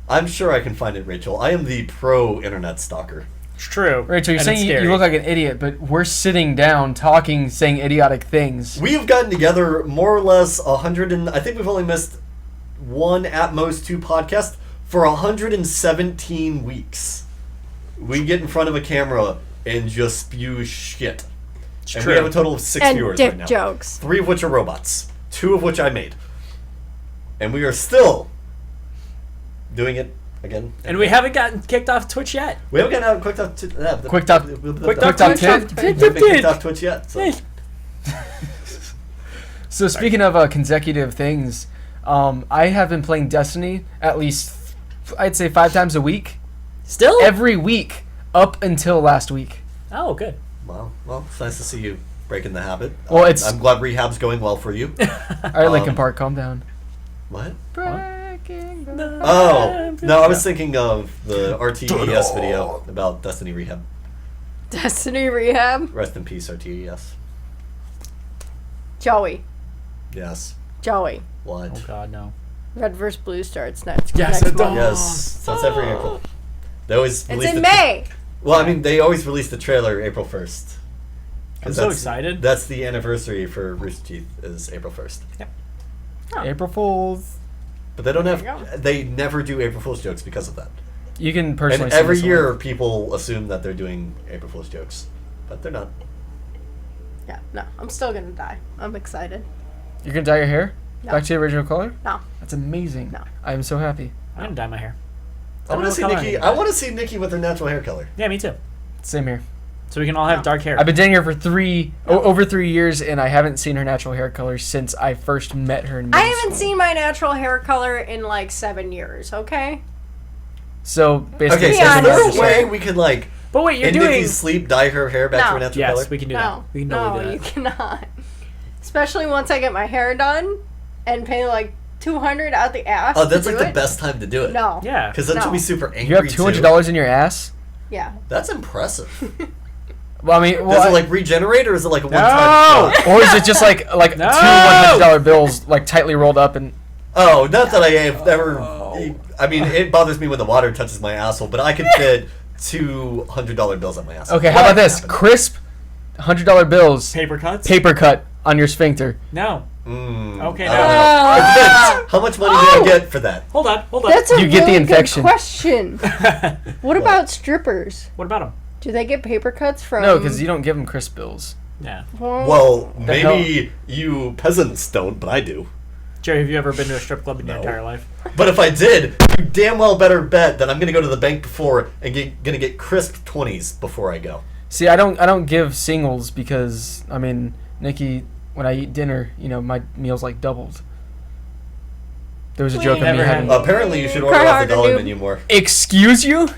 [SPEAKER 2] I'm sure I can find it, Rachel. I am the pro internet stalker.
[SPEAKER 4] It's true.
[SPEAKER 3] Rachel, you're
[SPEAKER 4] And
[SPEAKER 3] saying
[SPEAKER 4] it's
[SPEAKER 3] you
[SPEAKER 4] scary.
[SPEAKER 3] look like an idiot, but we're sitting down, talking, saying idiotic things.
[SPEAKER 2] We have gotten together more or less 100 and I think we've only missed one, at most 2 podcasts for 117 weeks. We get in front of a camera and just spew shit.
[SPEAKER 4] It's
[SPEAKER 2] And
[SPEAKER 4] true.
[SPEAKER 2] we have a total of 6
[SPEAKER 1] And
[SPEAKER 2] viewers
[SPEAKER 1] dick
[SPEAKER 2] right now.
[SPEAKER 1] jokes.
[SPEAKER 2] 3 of which are robots. 2 of which I made. And we are still doing it again.
[SPEAKER 4] And we haven't gotten kicked off Twitch yet.
[SPEAKER 2] We haven't gotten out quick off to
[SPEAKER 3] Quick Talk-
[SPEAKER 2] quick
[SPEAKER 3] Talk
[SPEAKER 2] Twitch.
[SPEAKER 3] Tit?
[SPEAKER 2] We haven't been kicked off Twitch yet. So.
[SPEAKER 3] So speaking of consecutive things, I have been playing Destiny at least, I'd say 5 times a week.
[SPEAKER 4] Still?
[SPEAKER 3] Every week up until last week.
[SPEAKER 4] Oh, good.
[SPEAKER 2] Well, it's nice to see you breaking the habit.
[SPEAKER 3] Well, it's-
[SPEAKER 2] I'm glad rehab's going well for you.
[SPEAKER 3] All right, Linkin
[SPEAKER 2] Um,
[SPEAKER 3] Park, calm down.
[SPEAKER 2] What?
[SPEAKER 3] Breaking the-
[SPEAKER 2] Oh, no, I was thinking of the RTES video about Destiny Rehab.
[SPEAKER 1] Destiny Rehab.
[SPEAKER 2] Rest in peace, RTES.
[SPEAKER 1] Joey.
[SPEAKER 2] Yes.
[SPEAKER 1] Joey.
[SPEAKER 2] What?
[SPEAKER 4] Oh, God, no.
[SPEAKER 1] Red vs. Blue starts next.
[SPEAKER 4] Yes,
[SPEAKER 1] next
[SPEAKER 4] it
[SPEAKER 1] month.
[SPEAKER 2] Yes, that's every April. They always
[SPEAKER 1] It's
[SPEAKER 2] release
[SPEAKER 1] in
[SPEAKER 2] the
[SPEAKER 1] May.
[SPEAKER 2] Well, I mean, they always release the trailer April 1st.
[SPEAKER 4] I'm so excited.
[SPEAKER 2] That's the anniversary for Rooster Teeth is April 1st.
[SPEAKER 3] April Fools.
[SPEAKER 2] But they don't
[SPEAKER 1] There
[SPEAKER 2] have.
[SPEAKER 1] you go.
[SPEAKER 2] They never do April Fool's jokes because of that.
[SPEAKER 3] You can personally
[SPEAKER 2] And
[SPEAKER 3] see
[SPEAKER 2] every
[SPEAKER 3] this one.
[SPEAKER 2] year, people assume that they're doing April Fool's jokes, but they're not.
[SPEAKER 1] Yeah, no, I'm still gonna die. I'm excited.
[SPEAKER 3] You're going to dye your hair?
[SPEAKER 1] No.
[SPEAKER 3] Back to the original color?
[SPEAKER 1] No.
[SPEAKER 3] That's amazing.
[SPEAKER 1] No.
[SPEAKER 3] I am so happy.
[SPEAKER 4] I'm going to dye my hair.
[SPEAKER 2] I want to see
[SPEAKER 4] don't know what
[SPEAKER 2] Nikki.
[SPEAKER 4] color
[SPEAKER 2] I want to see Nikki with her natural hair color.
[SPEAKER 4] Yeah, me too.
[SPEAKER 3] Same here.
[SPEAKER 4] So we can all have
[SPEAKER 1] No.
[SPEAKER 4] dark hair.
[SPEAKER 3] I've been dating her for over 3 years, and I haven't seen her natural hair color since I first met her in middle
[SPEAKER 1] I haven't
[SPEAKER 3] school.
[SPEAKER 1] seen my natural hair color in like 7 years. Okay.
[SPEAKER 3] So basically,
[SPEAKER 2] Okay,
[SPEAKER 1] be
[SPEAKER 2] so is
[SPEAKER 1] honest
[SPEAKER 2] there a
[SPEAKER 1] here.
[SPEAKER 2] way we could like
[SPEAKER 4] but wait, you're
[SPEAKER 2] in
[SPEAKER 4] doing...
[SPEAKER 2] Nikki's sleep dye her hair back to
[SPEAKER 1] No.
[SPEAKER 2] her natural
[SPEAKER 4] Yes,
[SPEAKER 2] color?
[SPEAKER 4] we can do
[SPEAKER 1] No.
[SPEAKER 4] that. We can
[SPEAKER 1] No,
[SPEAKER 4] totally do
[SPEAKER 1] you
[SPEAKER 4] that.
[SPEAKER 1] cannot. Especially once I get my hair done and pay like $200 out the ass.
[SPEAKER 2] Oh, that's
[SPEAKER 1] to
[SPEAKER 2] like
[SPEAKER 1] do
[SPEAKER 2] the
[SPEAKER 1] it.
[SPEAKER 2] best time to do it.
[SPEAKER 1] No.
[SPEAKER 4] Yeah.
[SPEAKER 2] Because then
[SPEAKER 1] No.
[SPEAKER 2] she'll be super angry.
[SPEAKER 3] you have $200 in your ass?
[SPEAKER 1] Yeah.
[SPEAKER 2] That's impressive.
[SPEAKER 3] Well, I mean,
[SPEAKER 2] Does it like regenerate or is it like a one-time
[SPEAKER 4] No!
[SPEAKER 2] shot?
[SPEAKER 3] or is it just like
[SPEAKER 4] No!
[SPEAKER 3] two $100 bills like tightly rolled up and?
[SPEAKER 2] Oh, not that I have ever. I mean, it bothers me when the water touches my asshole, but I could fit $200 bills on my asshole.
[SPEAKER 3] Okay, how about this? Crisp $100 bills,
[SPEAKER 4] Paper cuts?
[SPEAKER 3] paper cut on your sphincter.
[SPEAKER 4] No.
[SPEAKER 2] Mm,
[SPEAKER 4] Okay,
[SPEAKER 2] I
[SPEAKER 4] no.
[SPEAKER 2] don't know. It depends. How much money do I get for that?
[SPEAKER 4] Hold on.
[SPEAKER 1] That's a
[SPEAKER 3] You get the
[SPEAKER 1] really
[SPEAKER 3] infection.
[SPEAKER 1] good question. What about strippers?
[SPEAKER 4] What about them?
[SPEAKER 1] Do they get paper cuts from?
[SPEAKER 3] No, because you don't give them crisp bills.
[SPEAKER 4] Yeah.
[SPEAKER 2] Well,
[SPEAKER 3] The
[SPEAKER 2] maybe you peasants don't, but I do.
[SPEAKER 4] Jerry, have you ever been to a strip club in your
[SPEAKER 2] No.
[SPEAKER 4] entire life?
[SPEAKER 2] But if I did, you damn well better bet that I'm gonna go to the bank before and gonna get crisp 20s before I go.
[SPEAKER 3] See, I don't give singles because I mean, Nikki, when I eat dinner, you know, my meal's like doubled. There was a joke of me
[SPEAKER 4] Never had-
[SPEAKER 3] having.
[SPEAKER 2] Apparently, you should order
[SPEAKER 1] Cry
[SPEAKER 2] off the
[SPEAKER 1] harder,
[SPEAKER 2] dollar
[SPEAKER 1] noob.
[SPEAKER 2] menu more.
[SPEAKER 3] Excuse you?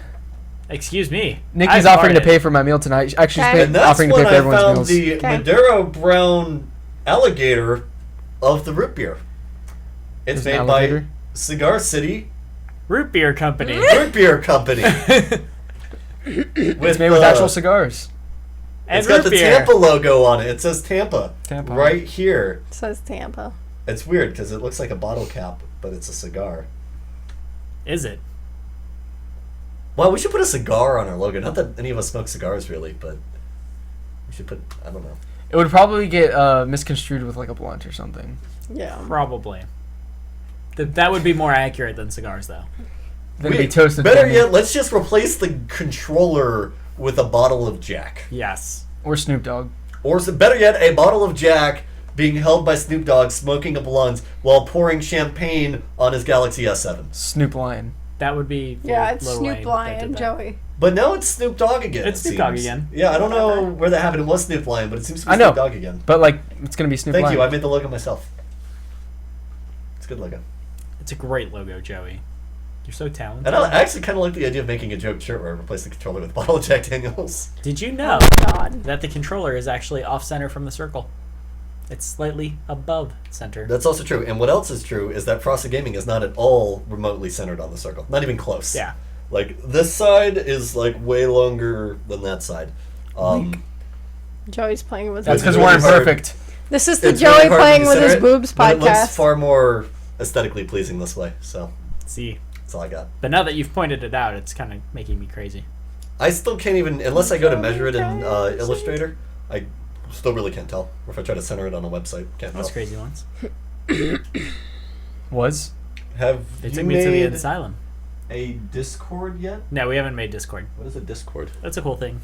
[SPEAKER 4] Excuse me.
[SPEAKER 3] Nikki's
[SPEAKER 4] I've
[SPEAKER 3] offering to
[SPEAKER 4] farted.
[SPEAKER 3] pay for my meal tonight. Actually,
[SPEAKER 1] Okay.
[SPEAKER 3] she's
[SPEAKER 2] And that's
[SPEAKER 3] offering to pay
[SPEAKER 2] when
[SPEAKER 3] for
[SPEAKER 2] I
[SPEAKER 3] everyone's
[SPEAKER 2] found
[SPEAKER 3] meals.
[SPEAKER 2] the
[SPEAKER 1] Okay.
[SPEAKER 2] Maduro brown alligator of the root beer. It's
[SPEAKER 3] There's an
[SPEAKER 2] made by
[SPEAKER 3] alligator?
[SPEAKER 2] Cigar City
[SPEAKER 4] Root beer company.
[SPEAKER 2] Root Beer Company.
[SPEAKER 3] It's made with actual cigars.
[SPEAKER 4] And
[SPEAKER 2] It's got
[SPEAKER 4] root
[SPEAKER 2] the
[SPEAKER 4] beer.
[SPEAKER 2] Tampa logo on it. It says Tampa.
[SPEAKER 3] Tampa.
[SPEAKER 2] Right here.
[SPEAKER 1] It says Tampa.
[SPEAKER 2] It's weird because it looks like a bottle cap, but it's a cigar.
[SPEAKER 4] Is it?
[SPEAKER 2] Well, we should put a cigar on our logo. Not that any of us smoke cigars, really, but we should put. I don't know.
[SPEAKER 3] It would probably get misconstrued with like a blunt or something.
[SPEAKER 1] Yeah.
[SPEAKER 4] Probably. That would be more accurate than cigars, though.
[SPEAKER 3] Then it'd be toasted.
[SPEAKER 2] Better
[SPEAKER 3] candy.
[SPEAKER 2] yet, let's just replace the controller with a bottle of Jack,
[SPEAKER 4] Yes.
[SPEAKER 3] Or Snoop Dogg.
[SPEAKER 2] or better yet, a bottle of Jack being held by Snoop Dogg smoking a blunt while pouring champagne on his Galaxy S7.
[SPEAKER 3] Snoop Lion.
[SPEAKER 4] That would be.
[SPEAKER 1] Yeah, it's
[SPEAKER 4] Lil
[SPEAKER 1] Snoop
[SPEAKER 4] Wayne that
[SPEAKER 1] Lion,
[SPEAKER 4] did that.
[SPEAKER 1] Joey.
[SPEAKER 2] But now it's Snoop Dogg again.
[SPEAKER 4] It's
[SPEAKER 2] it
[SPEAKER 4] Snoop Dogg
[SPEAKER 2] seems.
[SPEAKER 4] again.
[SPEAKER 2] Yeah, I don't know where that happened. It was Snoop Lion, but it seems to be
[SPEAKER 3] I know.
[SPEAKER 2] Snoop Dogg again.
[SPEAKER 3] But like, it's gonna be Snoop
[SPEAKER 2] Thank
[SPEAKER 3] Lion.
[SPEAKER 2] you. I made the logo myself. It's a good logo.
[SPEAKER 4] It's a great logo, Joey. You're so talented.
[SPEAKER 2] And I actually kind of like the idea of making a joke shirt where I replace the controller with a bottle of Jack Daniels.
[SPEAKER 4] Did you know
[SPEAKER 1] God.
[SPEAKER 4] that the controller is actually off center from the circle? It's slightly above center.
[SPEAKER 2] That's also true. And what else is true is that Frosted Gaming is not at all remotely centered on the circle. Not even close.
[SPEAKER 4] Yeah.
[SPEAKER 2] Like, this side is, like, way longer than that side.
[SPEAKER 1] Joey's playing with
[SPEAKER 3] That's
[SPEAKER 1] his
[SPEAKER 3] because we're
[SPEAKER 2] really hard.
[SPEAKER 3] imperfect.
[SPEAKER 1] This is the
[SPEAKER 2] It's
[SPEAKER 1] Joey
[SPEAKER 2] really hard to
[SPEAKER 1] playing with
[SPEAKER 2] center
[SPEAKER 1] his
[SPEAKER 2] it,
[SPEAKER 1] boobs
[SPEAKER 2] but it looks
[SPEAKER 1] podcast.
[SPEAKER 2] far more aesthetically pleasing this way. So
[SPEAKER 4] See,
[SPEAKER 2] that's all I got.
[SPEAKER 4] but now that you've pointed it out, it's kind of making me crazy.
[SPEAKER 2] I still can't even, unless I go to measure it in Illustrator, I still really can't tell. Or if I try to center it on a website, can't
[SPEAKER 4] Those
[SPEAKER 2] tell.
[SPEAKER 4] crazy ones.
[SPEAKER 3] Was?
[SPEAKER 2] Have
[SPEAKER 4] They
[SPEAKER 2] you
[SPEAKER 4] took me to the
[SPEAKER 2] made
[SPEAKER 4] asylum.
[SPEAKER 2] a Discord yet?
[SPEAKER 4] No, we haven't made Discord.
[SPEAKER 2] What is a Discord?
[SPEAKER 4] That's a cool thing.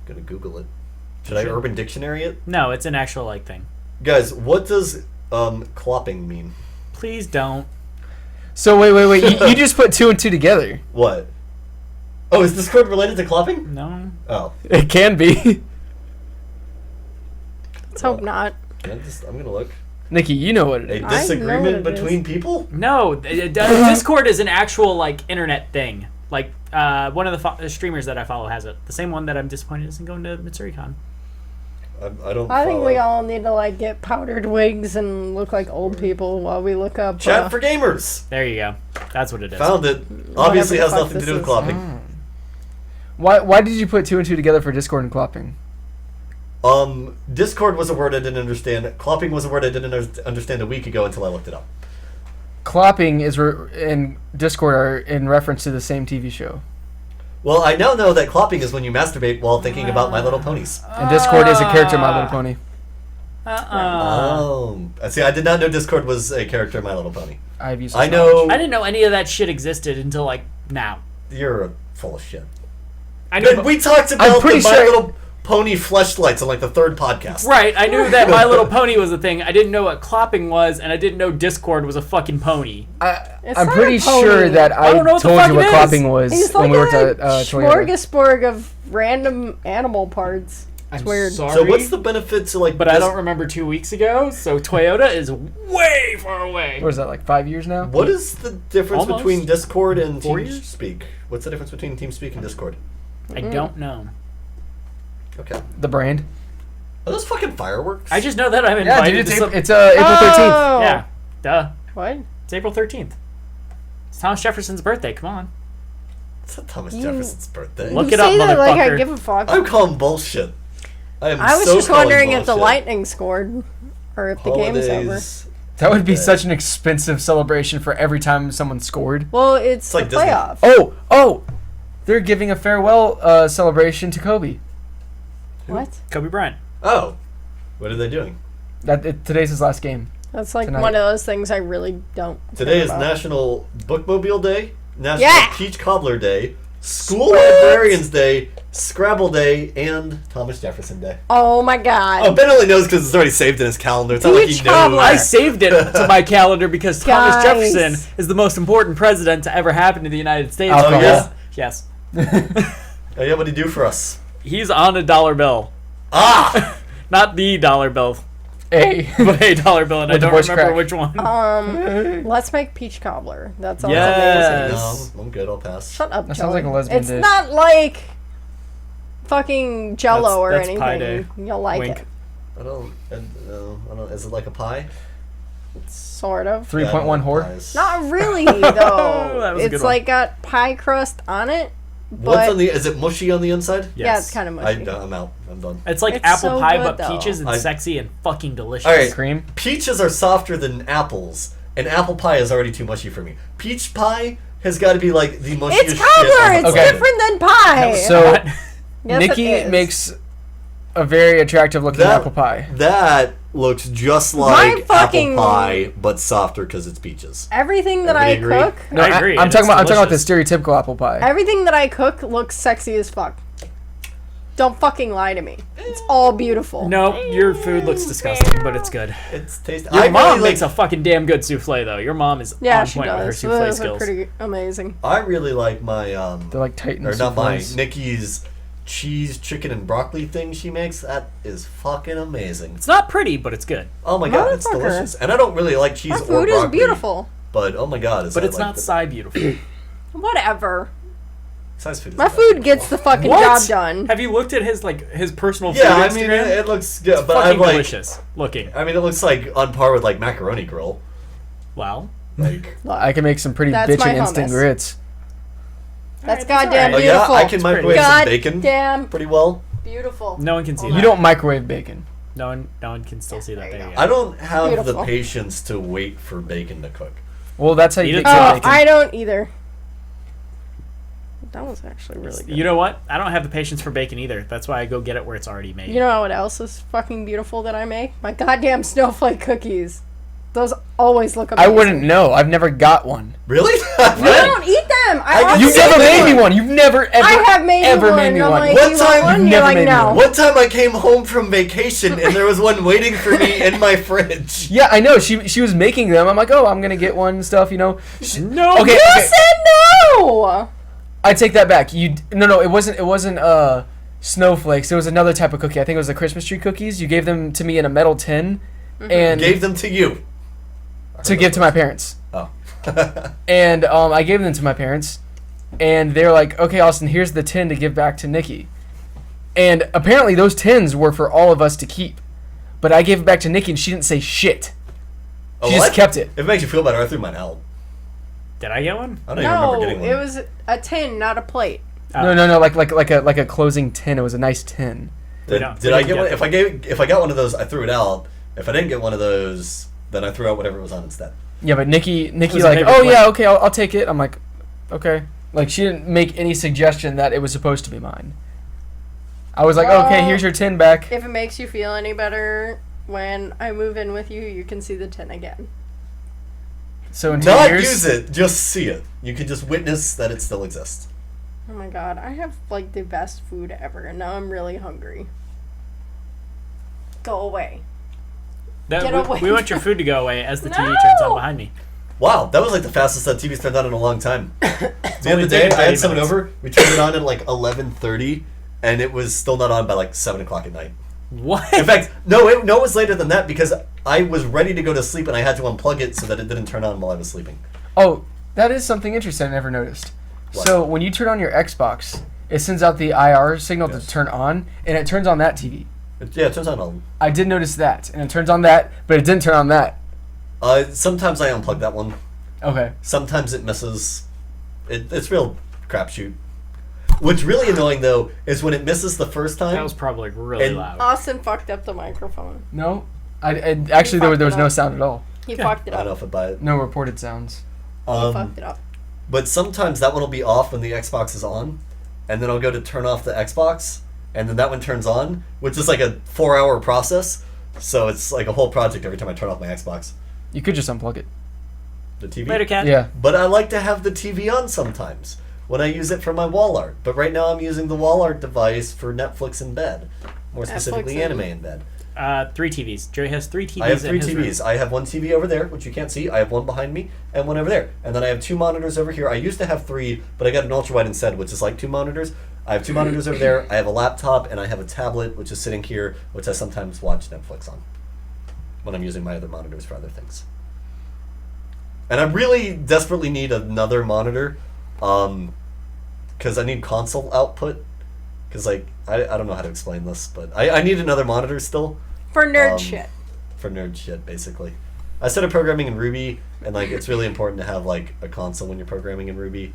[SPEAKER 2] Gonna Google it. Should I
[SPEAKER 4] Should.
[SPEAKER 2] Urban Dictionary it?
[SPEAKER 4] No, it's an actual like thing.
[SPEAKER 2] Guys, what does clopping mean?
[SPEAKER 4] Please don't.
[SPEAKER 3] So wait. You just put 2 and 2 together.
[SPEAKER 2] What? Oh, is Discord related to clopping?
[SPEAKER 4] No.
[SPEAKER 2] Oh.
[SPEAKER 3] It can be.
[SPEAKER 1] Let's hope not.
[SPEAKER 2] I'm gonna look.
[SPEAKER 3] Nikki, you know what it
[SPEAKER 2] A
[SPEAKER 3] is.
[SPEAKER 1] know what
[SPEAKER 2] disagreement
[SPEAKER 1] it
[SPEAKER 2] between people?
[SPEAKER 4] No, Discord is an actual like internet thing. Like one of the streamers that I follow has it. The same one that I'm disappointed isn't going to MitsuriCon.
[SPEAKER 2] I don't.
[SPEAKER 1] I think
[SPEAKER 2] follow.
[SPEAKER 1] we all need to like get powdered wigs and look like old people while we look up.
[SPEAKER 2] Chat for gamers.
[SPEAKER 4] There you go. That's what it is.
[SPEAKER 2] Found it. Obviously
[SPEAKER 1] the
[SPEAKER 2] has
[SPEAKER 1] fuck
[SPEAKER 2] nothing to
[SPEAKER 1] this
[SPEAKER 2] do with
[SPEAKER 1] is.
[SPEAKER 2] clopping.
[SPEAKER 3] Why did you put 2 and 2 together for Discord and clopping?
[SPEAKER 2] Discord was a word I didn't understand. Clopping was a word I didn't understand a week ago until I looked it up.
[SPEAKER 3] Clopping is and Discord are in reference to the same TV show.
[SPEAKER 2] Well, I now know that clopping is when you masturbate while thinking about My Little Ponies.
[SPEAKER 3] And Discord is a character in My Little Pony.
[SPEAKER 2] See, I did not know Discord was a character in My Little Pony.
[SPEAKER 3] I've used
[SPEAKER 2] I
[SPEAKER 3] this
[SPEAKER 2] know
[SPEAKER 4] I didn't know any of that shit existed until like now.
[SPEAKER 2] you're full of shit.
[SPEAKER 4] I knew.
[SPEAKER 2] But we talked about
[SPEAKER 3] pretty
[SPEAKER 2] the My
[SPEAKER 3] sure-
[SPEAKER 2] Little Pony fleshlights on like the 3rd podcast.
[SPEAKER 4] Right, I knew that My Little Pony was a thing. I didn't know what clopping was, and I didn't know Discord was a fucking pony.
[SPEAKER 1] It's
[SPEAKER 3] I'm
[SPEAKER 1] not
[SPEAKER 3] pretty
[SPEAKER 1] a pony.
[SPEAKER 3] sure that
[SPEAKER 4] I
[SPEAKER 3] I
[SPEAKER 4] don't know what the
[SPEAKER 3] told
[SPEAKER 4] fuck
[SPEAKER 3] you
[SPEAKER 4] it
[SPEAKER 3] what
[SPEAKER 4] is.
[SPEAKER 3] clopping was
[SPEAKER 1] He's
[SPEAKER 3] when
[SPEAKER 1] like
[SPEAKER 3] we worked
[SPEAKER 1] a
[SPEAKER 3] at Toyota.
[SPEAKER 1] smorgasbord of random animal parts. It's weird.
[SPEAKER 4] Sorry,
[SPEAKER 2] So what's the benefit to like?
[SPEAKER 4] But I don't remember 2 weeks ago, so Toyota is way far away.
[SPEAKER 3] What is that, like 5 years now?
[SPEAKER 2] What is the difference
[SPEAKER 4] Almost.
[SPEAKER 2] between Discord and
[SPEAKER 4] 4 years?
[SPEAKER 2] TeamSpeak? What's the difference between TeamSpeak and Discord?
[SPEAKER 4] I don't know.
[SPEAKER 2] Okay.
[SPEAKER 3] The brand.
[SPEAKER 2] Are those fucking fireworks?
[SPEAKER 4] I just know that I'm
[SPEAKER 3] Yeah,
[SPEAKER 4] invited
[SPEAKER 3] dude,
[SPEAKER 4] to
[SPEAKER 3] it's,
[SPEAKER 4] some...
[SPEAKER 3] it's April 13th.
[SPEAKER 1] Oh.
[SPEAKER 4] Yeah, duh.
[SPEAKER 1] What?
[SPEAKER 4] It's April 13th. It's Thomas Jefferson's birthday, come on.
[SPEAKER 2] It's not Thomas
[SPEAKER 1] You-
[SPEAKER 2] Jefferson's birthday.
[SPEAKER 4] Look
[SPEAKER 1] you
[SPEAKER 4] it up,
[SPEAKER 1] say that like I
[SPEAKER 4] motherfucker.
[SPEAKER 1] give a fuck.
[SPEAKER 2] I'm calling bullshit. I am.
[SPEAKER 1] I was
[SPEAKER 2] so
[SPEAKER 1] just
[SPEAKER 2] calling
[SPEAKER 1] wondering if the
[SPEAKER 2] bullshit.
[SPEAKER 1] lightning scored or if the game's over.
[SPEAKER 2] Holidays.
[SPEAKER 3] That would be
[SPEAKER 2] Okay.
[SPEAKER 3] such an expensive celebration for every time someone scored.
[SPEAKER 1] Well, it's
[SPEAKER 2] like
[SPEAKER 1] the
[SPEAKER 2] Disney.
[SPEAKER 1] playoff.
[SPEAKER 3] Oh! They're giving a farewell celebration to Kobe.
[SPEAKER 1] What?
[SPEAKER 4] Kobe Bryant.
[SPEAKER 2] Oh, what are they doing?
[SPEAKER 3] Today's his last game.
[SPEAKER 1] That's like
[SPEAKER 3] Tonight.
[SPEAKER 1] one of those things I really don't.
[SPEAKER 2] Today
[SPEAKER 1] care
[SPEAKER 2] is
[SPEAKER 1] about.
[SPEAKER 2] National Bookmobile Day, National
[SPEAKER 1] Yeah!
[SPEAKER 2] Peach Cobbler Day, School Librarians Day, Scrabble Day, and Thomas Jefferson Day.
[SPEAKER 1] Oh my god.
[SPEAKER 2] Oh, Ben only knows because it's already saved in his calendar. It's not like he
[SPEAKER 1] Peach
[SPEAKER 2] knows.
[SPEAKER 1] Cobbler.
[SPEAKER 4] I saved it to my calendar because Thomas
[SPEAKER 1] Guys.
[SPEAKER 4] Jefferson is the most important president to ever happen to the United States.
[SPEAKER 3] Alcohol.
[SPEAKER 2] yes?
[SPEAKER 4] Yes.
[SPEAKER 2] Oh, yeah, what did he do for us?
[SPEAKER 4] He's on a dollar bill.
[SPEAKER 2] Ah!
[SPEAKER 4] Not the dollar bill,
[SPEAKER 3] Hey.
[SPEAKER 4] but a dollar bill, and I
[SPEAKER 3] With the
[SPEAKER 4] don't
[SPEAKER 3] voice
[SPEAKER 4] remember
[SPEAKER 3] crack.
[SPEAKER 4] which one.
[SPEAKER 1] Let's make peach cobbler. That sounds
[SPEAKER 4] Yes.
[SPEAKER 1] amazing.
[SPEAKER 2] No, I'm good. I'll pass.
[SPEAKER 1] Shut up,
[SPEAKER 3] That sounds like
[SPEAKER 1] Joey.
[SPEAKER 3] a lesbian
[SPEAKER 1] It's
[SPEAKER 3] dish.
[SPEAKER 1] not like fucking Jello or
[SPEAKER 4] That's
[SPEAKER 1] anything.
[SPEAKER 4] Pie Day.
[SPEAKER 1] You'll like
[SPEAKER 4] Wink.
[SPEAKER 1] it,
[SPEAKER 2] I don't. Is it like a pie?
[SPEAKER 1] sort of.
[SPEAKER 3] 3.1
[SPEAKER 2] Yeah, I don't
[SPEAKER 3] whore.
[SPEAKER 2] like pies.
[SPEAKER 1] Not really though.
[SPEAKER 4] That was a good
[SPEAKER 1] It's
[SPEAKER 4] one.
[SPEAKER 1] like got pie crust on it,
[SPEAKER 2] What's
[SPEAKER 1] but
[SPEAKER 2] on the? Is it mushy on the inside?
[SPEAKER 1] yeah, it's kind of mushy.
[SPEAKER 2] I'm out. I'm done.
[SPEAKER 4] It's like
[SPEAKER 1] It's
[SPEAKER 4] apple
[SPEAKER 1] so
[SPEAKER 4] pie,
[SPEAKER 1] good,
[SPEAKER 4] but peaches and
[SPEAKER 2] though.
[SPEAKER 4] sexy and fucking delicious.
[SPEAKER 2] All right.
[SPEAKER 3] Cream.
[SPEAKER 2] Peaches are softer than apples, and apple pie is already too mushy for me. Peach pie has got to be like the mushiest
[SPEAKER 1] It's
[SPEAKER 2] shit
[SPEAKER 1] cobbler.
[SPEAKER 2] on the
[SPEAKER 1] It's
[SPEAKER 3] Okay.
[SPEAKER 1] different than pie.
[SPEAKER 3] So
[SPEAKER 1] Yes, it
[SPEAKER 3] Nikki
[SPEAKER 1] is.
[SPEAKER 3] makes a very attractive looking
[SPEAKER 2] That-
[SPEAKER 3] apple pie.
[SPEAKER 2] That looks just like
[SPEAKER 1] fucking-
[SPEAKER 2] apple pie, but softer because it's peaches.
[SPEAKER 1] everything that I
[SPEAKER 2] Everybody agree?
[SPEAKER 1] cook.
[SPEAKER 3] No,
[SPEAKER 4] I agree,
[SPEAKER 3] I'm
[SPEAKER 4] and
[SPEAKER 3] talking
[SPEAKER 4] it's
[SPEAKER 3] about the
[SPEAKER 4] delicious.
[SPEAKER 3] stereotypical apple pie.
[SPEAKER 1] Everything that I cook looks sexy as fuck. Don't fucking lie to me. It's all beautiful.
[SPEAKER 4] No, your food looks disgusting, but it's good.
[SPEAKER 2] It's tasty.
[SPEAKER 4] Your
[SPEAKER 2] I
[SPEAKER 4] mom
[SPEAKER 2] really
[SPEAKER 4] makes a fucking damn good souffle, though. Your mom is
[SPEAKER 1] Yeah,
[SPEAKER 4] on
[SPEAKER 1] she
[SPEAKER 4] point with her
[SPEAKER 1] does.
[SPEAKER 4] souffle
[SPEAKER 1] Those are
[SPEAKER 4] skills.
[SPEAKER 1] pretty amazing.
[SPEAKER 2] I really like my
[SPEAKER 3] They're like Titan
[SPEAKER 2] or not my
[SPEAKER 3] souffles.
[SPEAKER 2] Nikki's cheese, chicken, and broccoli thing she makes. That is fucking amazing.
[SPEAKER 4] It's not pretty, but it's good.
[SPEAKER 2] Oh my god, it's
[SPEAKER 1] Motherfucker.
[SPEAKER 2] delicious. And I don't really like cheese
[SPEAKER 1] My
[SPEAKER 2] or
[SPEAKER 1] food
[SPEAKER 2] broccoli.
[SPEAKER 1] is beautiful.
[SPEAKER 2] But oh my god, is
[SPEAKER 4] But
[SPEAKER 2] that
[SPEAKER 4] it's
[SPEAKER 2] like
[SPEAKER 4] not
[SPEAKER 2] the-
[SPEAKER 4] Psy beautiful.
[SPEAKER 1] Whatever.
[SPEAKER 2] Size food is
[SPEAKER 1] My
[SPEAKER 2] not
[SPEAKER 1] food
[SPEAKER 2] beautiful.
[SPEAKER 1] gets the fucking
[SPEAKER 4] What?
[SPEAKER 1] job done.
[SPEAKER 4] Have you looked at his his personal food
[SPEAKER 2] Yeah, I mean
[SPEAKER 4] Instagram?
[SPEAKER 2] it looks good, but I'm
[SPEAKER 4] fucking
[SPEAKER 2] like,
[SPEAKER 4] delicious looking.
[SPEAKER 2] I mean it looks like on par with like macaroni grill.
[SPEAKER 4] Wow.
[SPEAKER 2] Like,
[SPEAKER 1] Look,
[SPEAKER 3] I can make some pretty
[SPEAKER 1] That's my
[SPEAKER 3] bitchin' instant
[SPEAKER 1] hummus.
[SPEAKER 3] grits.
[SPEAKER 1] that's
[SPEAKER 4] Alright, that's
[SPEAKER 1] goddamn
[SPEAKER 2] oh
[SPEAKER 1] beautiful.
[SPEAKER 2] yeah, I can microwave some
[SPEAKER 1] God
[SPEAKER 2] bacon
[SPEAKER 1] damn
[SPEAKER 2] pretty well.
[SPEAKER 1] beautiful.
[SPEAKER 4] No one can see
[SPEAKER 1] Oh
[SPEAKER 4] that.
[SPEAKER 3] You don't microwave bacon.
[SPEAKER 4] No one can still see that.
[SPEAKER 1] there you
[SPEAKER 4] There you
[SPEAKER 1] go.
[SPEAKER 4] go.
[SPEAKER 2] I don't have the
[SPEAKER 1] Beautiful.
[SPEAKER 2] patience to wait for bacon to cook.
[SPEAKER 3] Well, that's how you
[SPEAKER 4] You
[SPEAKER 3] get
[SPEAKER 4] don't-
[SPEAKER 3] good
[SPEAKER 1] Oh,
[SPEAKER 3] bacon.
[SPEAKER 1] I don't either. That was actually really good.
[SPEAKER 4] You know what? I don't have the patience for bacon either. That's why I go get it where it's already made.
[SPEAKER 1] You know what else is fucking beautiful that I make? My goddamn snowflake cookies. Those always look
[SPEAKER 3] I
[SPEAKER 1] amazing.
[SPEAKER 3] wouldn't know. I've never got one.
[SPEAKER 2] Really?
[SPEAKER 1] You don't eat them.
[SPEAKER 3] You
[SPEAKER 2] You've
[SPEAKER 3] never
[SPEAKER 2] never
[SPEAKER 3] made
[SPEAKER 2] made
[SPEAKER 3] me one. You've never ever
[SPEAKER 1] I have made
[SPEAKER 3] ever
[SPEAKER 1] one.
[SPEAKER 3] made me
[SPEAKER 1] I'm
[SPEAKER 3] one.
[SPEAKER 1] like,
[SPEAKER 2] What
[SPEAKER 1] you
[SPEAKER 2] time-
[SPEAKER 1] want one?
[SPEAKER 3] You've
[SPEAKER 1] You're
[SPEAKER 3] never
[SPEAKER 1] like,
[SPEAKER 3] made me
[SPEAKER 1] no.
[SPEAKER 3] one.
[SPEAKER 2] One time I came home from vacation and there was one waiting for me in my fridge.
[SPEAKER 3] Yeah, I know. She was making them. I'm like, oh, I'm gonna get one and stuff. You know.
[SPEAKER 4] No.
[SPEAKER 3] Okay.
[SPEAKER 1] You
[SPEAKER 3] okay.
[SPEAKER 1] said no.
[SPEAKER 3] I take that back. No. It wasn't snowflakes. It was another type of cookie. I think it was the Christmas tree cookies. You gave them to me in a metal tin, and
[SPEAKER 2] Gave them to you.
[SPEAKER 3] to give to my parents.
[SPEAKER 2] Oh.
[SPEAKER 3] And I gave them to my parents, and they're like, okay, Austin, here's the tin to give back to Nikki. And apparently those tins were for all of us to keep, but I gave it back to Nikki, and she didn't say shit.
[SPEAKER 2] Oh,
[SPEAKER 3] She just
[SPEAKER 2] what?
[SPEAKER 3] kept it.
[SPEAKER 2] If it makes you feel better, I threw mine out.
[SPEAKER 4] Did I get one?
[SPEAKER 2] I don't even remember
[SPEAKER 1] No,
[SPEAKER 2] getting one.
[SPEAKER 1] it was a tin, not a plate.
[SPEAKER 3] No, like a closing tin. It was a nice tin.
[SPEAKER 4] We don't-
[SPEAKER 2] Did
[SPEAKER 4] we
[SPEAKER 2] I
[SPEAKER 4] don't
[SPEAKER 2] get one?
[SPEAKER 4] get
[SPEAKER 2] If I got one of those, I threw it out. If I didn't get one of those, then I threw out whatever was on instead.
[SPEAKER 3] Yeah, but Nikki
[SPEAKER 4] was a
[SPEAKER 3] like,
[SPEAKER 4] paper
[SPEAKER 3] oh
[SPEAKER 4] plate.
[SPEAKER 3] yeah, okay, I'll take it. I'm like, okay. Like she didn't make any suggestion that it was supposed to be mine. I was like, okay,
[SPEAKER 1] Well,
[SPEAKER 3] here's your tin back.
[SPEAKER 1] If it makes you feel any better, when I move in with you, you can see the tin again.
[SPEAKER 3] So in 2
[SPEAKER 2] Not
[SPEAKER 3] years,
[SPEAKER 2] use it, just see it. You can just witness that it still exists.
[SPEAKER 1] Oh my god, I have like the best food ever, and now I'm really hungry. Go away.
[SPEAKER 4] That,
[SPEAKER 1] Get away
[SPEAKER 4] we want your
[SPEAKER 1] from-
[SPEAKER 4] food to go away as the TV
[SPEAKER 1] No!
[SPEAKER 4] turns on behind me.
[SPEAKER 2] Wow, that was like the fastest that TV's turned on in a long time. The other
[SPEAKER 4] only
[SPEAKER 2] day,
[SPEAKER 4] taken
[SPEAKER 2] I
[SPEAKER 4] 30
[SPEAKER 2] had someone
[SPEAKER 4] minutes.
[SPEAKER 2] over. We turned it on at like 11:30, and it was still not on by like 7 o'clock at night.
[SPEAKER 4] What?
[SPEAKER 2] In fact, no, it was later than that because I was ready to go to sleep and I had to unplug it so that it didn't turn on while I was sleeping.
[SPEAKER 3] oh, that is something interesting I never noticed.
[SPEAKER 2] What?
[SPEAKER 3] So when you turn on your Xbox, it sends out the IR signal
[SPEAKER 2] Yes.
[SPEAKER 3] to turn on, and it turns on that TV.
[SPEAKER 2] Yeah, it turns on all.
[SPEAKER 3] I did notice that, and it turns on that, but it didn't turn on that.
[SPEAKER 2] Sometimes I unplug that one.
[SPEAKER 3] Okay.
[SPEAKER 2] Sometimes it misses. It's real crapshoot. What's really annoying though is when it misses the first time.
[SPEAKER 4] That was probably really
[SPEAKER 2] And-
[SPEAKER 4] loud.
[SPEAKER 1] Austin fucked up the microphone.
[SPEAKER 3] No, I actually there was
[SPEAKER 1] fucked it
[SPEAKER 3] no
[SPEAKER 1] up.
[SPEAKER 3] sound at all.
[SPEAKER 1] He
[SPEAKER 4] Yeah.
[SPEAKER 1] fucked it
[SPEAKER 2] I don't know
[SPEAKER 1] up.
[SPEAKER 2] if I buy it.
[SPEAKER 3] No reported sounds.
[SPEAKER 1] He
[SPEAKER 2] Um,
[SPEAKER 1] fucked it up.
[SPEAKER 2] But sometimes that one will be off when the Xbox is on, and then I'll go to turn off the Xbox, and then that one turns on, which is like a 4-hour process. So it's like a whole project every time I turn off my Xbox.
[SPEAKER 3] You could just unplug it.
[SPEAKER 2] The TV.
[SPEAKER 4] Later, cat.
[SPEAKER 3] Yeah.
[SPEAKER 2] But I like to have the TV on sometimes when I use it for my wall art. But right now I'm using the wall art device for Netflix in bed, more specifically
[SPEAKER 1] Netflix
[SPEAKER 2] anime
[SPEAKER 1] and-
[SPEAKER 2] in bed.
[SPEAKER 4] 3 TVs. Joey has 3 TVs.
[SPEAKER 2] I have 3
[SPEAKER 4] in his room.
[SPEAKER 2] TVs. I have one TV over there, which you can't see. I have one behind me, and one over there. And then I have 2 monitors over here. I used to have 3, but I got an ultrawide instead, which is like 2 monitors. I have 2 monitors over there. I have a laptop, and I have a tablet, which is sitting here, which I sometimes watch Netflix on when I'm using my other monitors for other things. And I really desperately need another monitor, because I need console output. Because, like, I don't know how to explain this, but I need another monitor still.
[SPEAKER 1] For nerd
[SPEAKER 2] um,
[SPEAKER 1] shit.
[SPEAKER 2] For nerd shit, basically. I started programming in Ruby, and like it's really important to have like a console when you're programming in Ruby,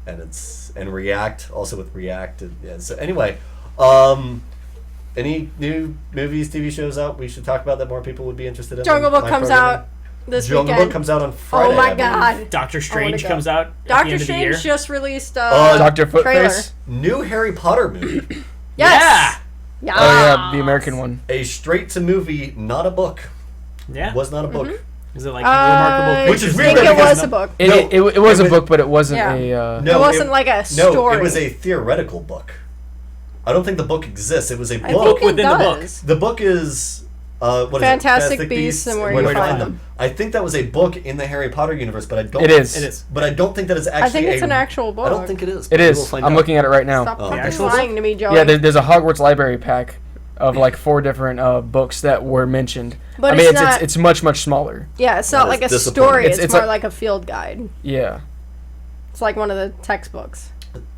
[SPEAKER 2] and React also with React. Yeah. So anyway, any new movies, TV shows out we should talk about that more people would be interested in?
[SPEAKER 1] Jungle
[SPEAKER 2] than
[SPEAKER 1] Book
[SPEAKER 2] my
[SPEAKER 1] comes
[SPEAKER 2] programming?
[SPEAKER 1] out this
[SPEAKER 2] Jungle
[SPEAKER 1] weekend.
[SPEAKER 2] Book comes out on Friday.
[SPEAKER 1] Oh my
[SPEAKER 2] I believe.
[SPEAKER 1] god.
[SPEAKER 4] Doctor Strange
[SPEAKER 1] go.
[SPEAKER 4] comes out at the
[SPEAKER 1] Doctor
[SPEAKER 4] end of the year.
[SPEAKER 1] Strange just released
[SPEAKER 3] Dr.
[SPEAKER 1] trailer.
[SPEAKER 3] Footface.
[SPEAKER 2] New Harry Potter movie,
[SPEAKER 1] Yes. Yeah.
[SPEAKER 3] Oh yeah, the American one.
[SPEAKER 2] a straight to movie, not a book.
[SPEAKER 4] Yeah.
[SPEAKER 2] Was not a book.
[SPEAKER 4] Is it like
[SPEAKER 1] I
[SPEAKER 4] remarkable?
[SPEAKER 2] Which is
[SPEAKER 1] think
[SPEAKER 2] weird
[SPEAKER 1] it
[SPEAKER 2] because-
[SPEAKER 1] was a book.
[SPEAKER 3] It,
[SPEAKER 2] No,
[SPEAKER 3] it was
[SPEAKER 2] it
[SPEAKER 3] a book, but it wasn't
[SPEAKER 1] Yeah.
[SPEAKER 3] a.
[SPEAKER 2] No,
[SPEAKER 1] It wasn't like a
[SPEAKER 2] No,
[SPEAKER 1] story.
[SPEAKER 2] it was a theoretical book. I don't think the book exists. It was a
[SPEAKER 1] I
[SPEAKER 2] book.
[SPEAKER 1] think it
[SPEAKER 4] within the book.
[SPEAKER 1] does.
[SPEAKER 2] The book is what
[SPEAKER 1] Fantastic
[SPEAKER 2] is it?
[SPEAKER 1] Beasts and Where You Find Them.
[SPEAKER 2] I think that was a book in the Harry Potter universe, but I don't.
[SPEAKER 3] It is.
[SPEAKER 4] It is.
[SPEAKER 2] But I don't think that is actually.
[SPEAKER 1] I think it's
[SPEAKER 2] a-
[SPEAKER 1] an actual book.
[SPEAKER 2] I don't think it is.
[SPEAKER 3] It
[SPEAKER 2] but we will
[SPEAKER 3] is.
[SPEAKER 2] find
[SPEAKER 3] I'm
[SPEAKER 2] out.
[SPEAKER 3] looking at it right now.
[SPEAKER 1] Stop
[SPEAKER 2] Oh.
[SPEAKER 1] fucking
[SPEAKER 2] The actual
[SPEAKER 1] lying to me, Joey.
[SPEAKER 3] Yeah, there's a Hogwarts library pack of like 4 different books that were mentioned.
[SPEAKER 1] But
[SPEAKER 3] I mean,
[SPEAKER 1] it's not-
[SPEAKER 3] it's much smaller.
[SPEAKER 1] Yeah, it's not
[SPEAKER 2] That
[SPEAKER 1] like
[SPEAKER 2] is
[SPEAKER 1] a
[SPEAKER 2] disappointing.
[SPEAKER 1] story. It's,
[SPEAKER 3] It's
[SPEAKER 1] more
[SPEAKER 3] like-
[SPEAKER 1] like a field guide.
[SPEAKER 3] Yeah.
[SPEAKER 1] It's like one of the textbooks.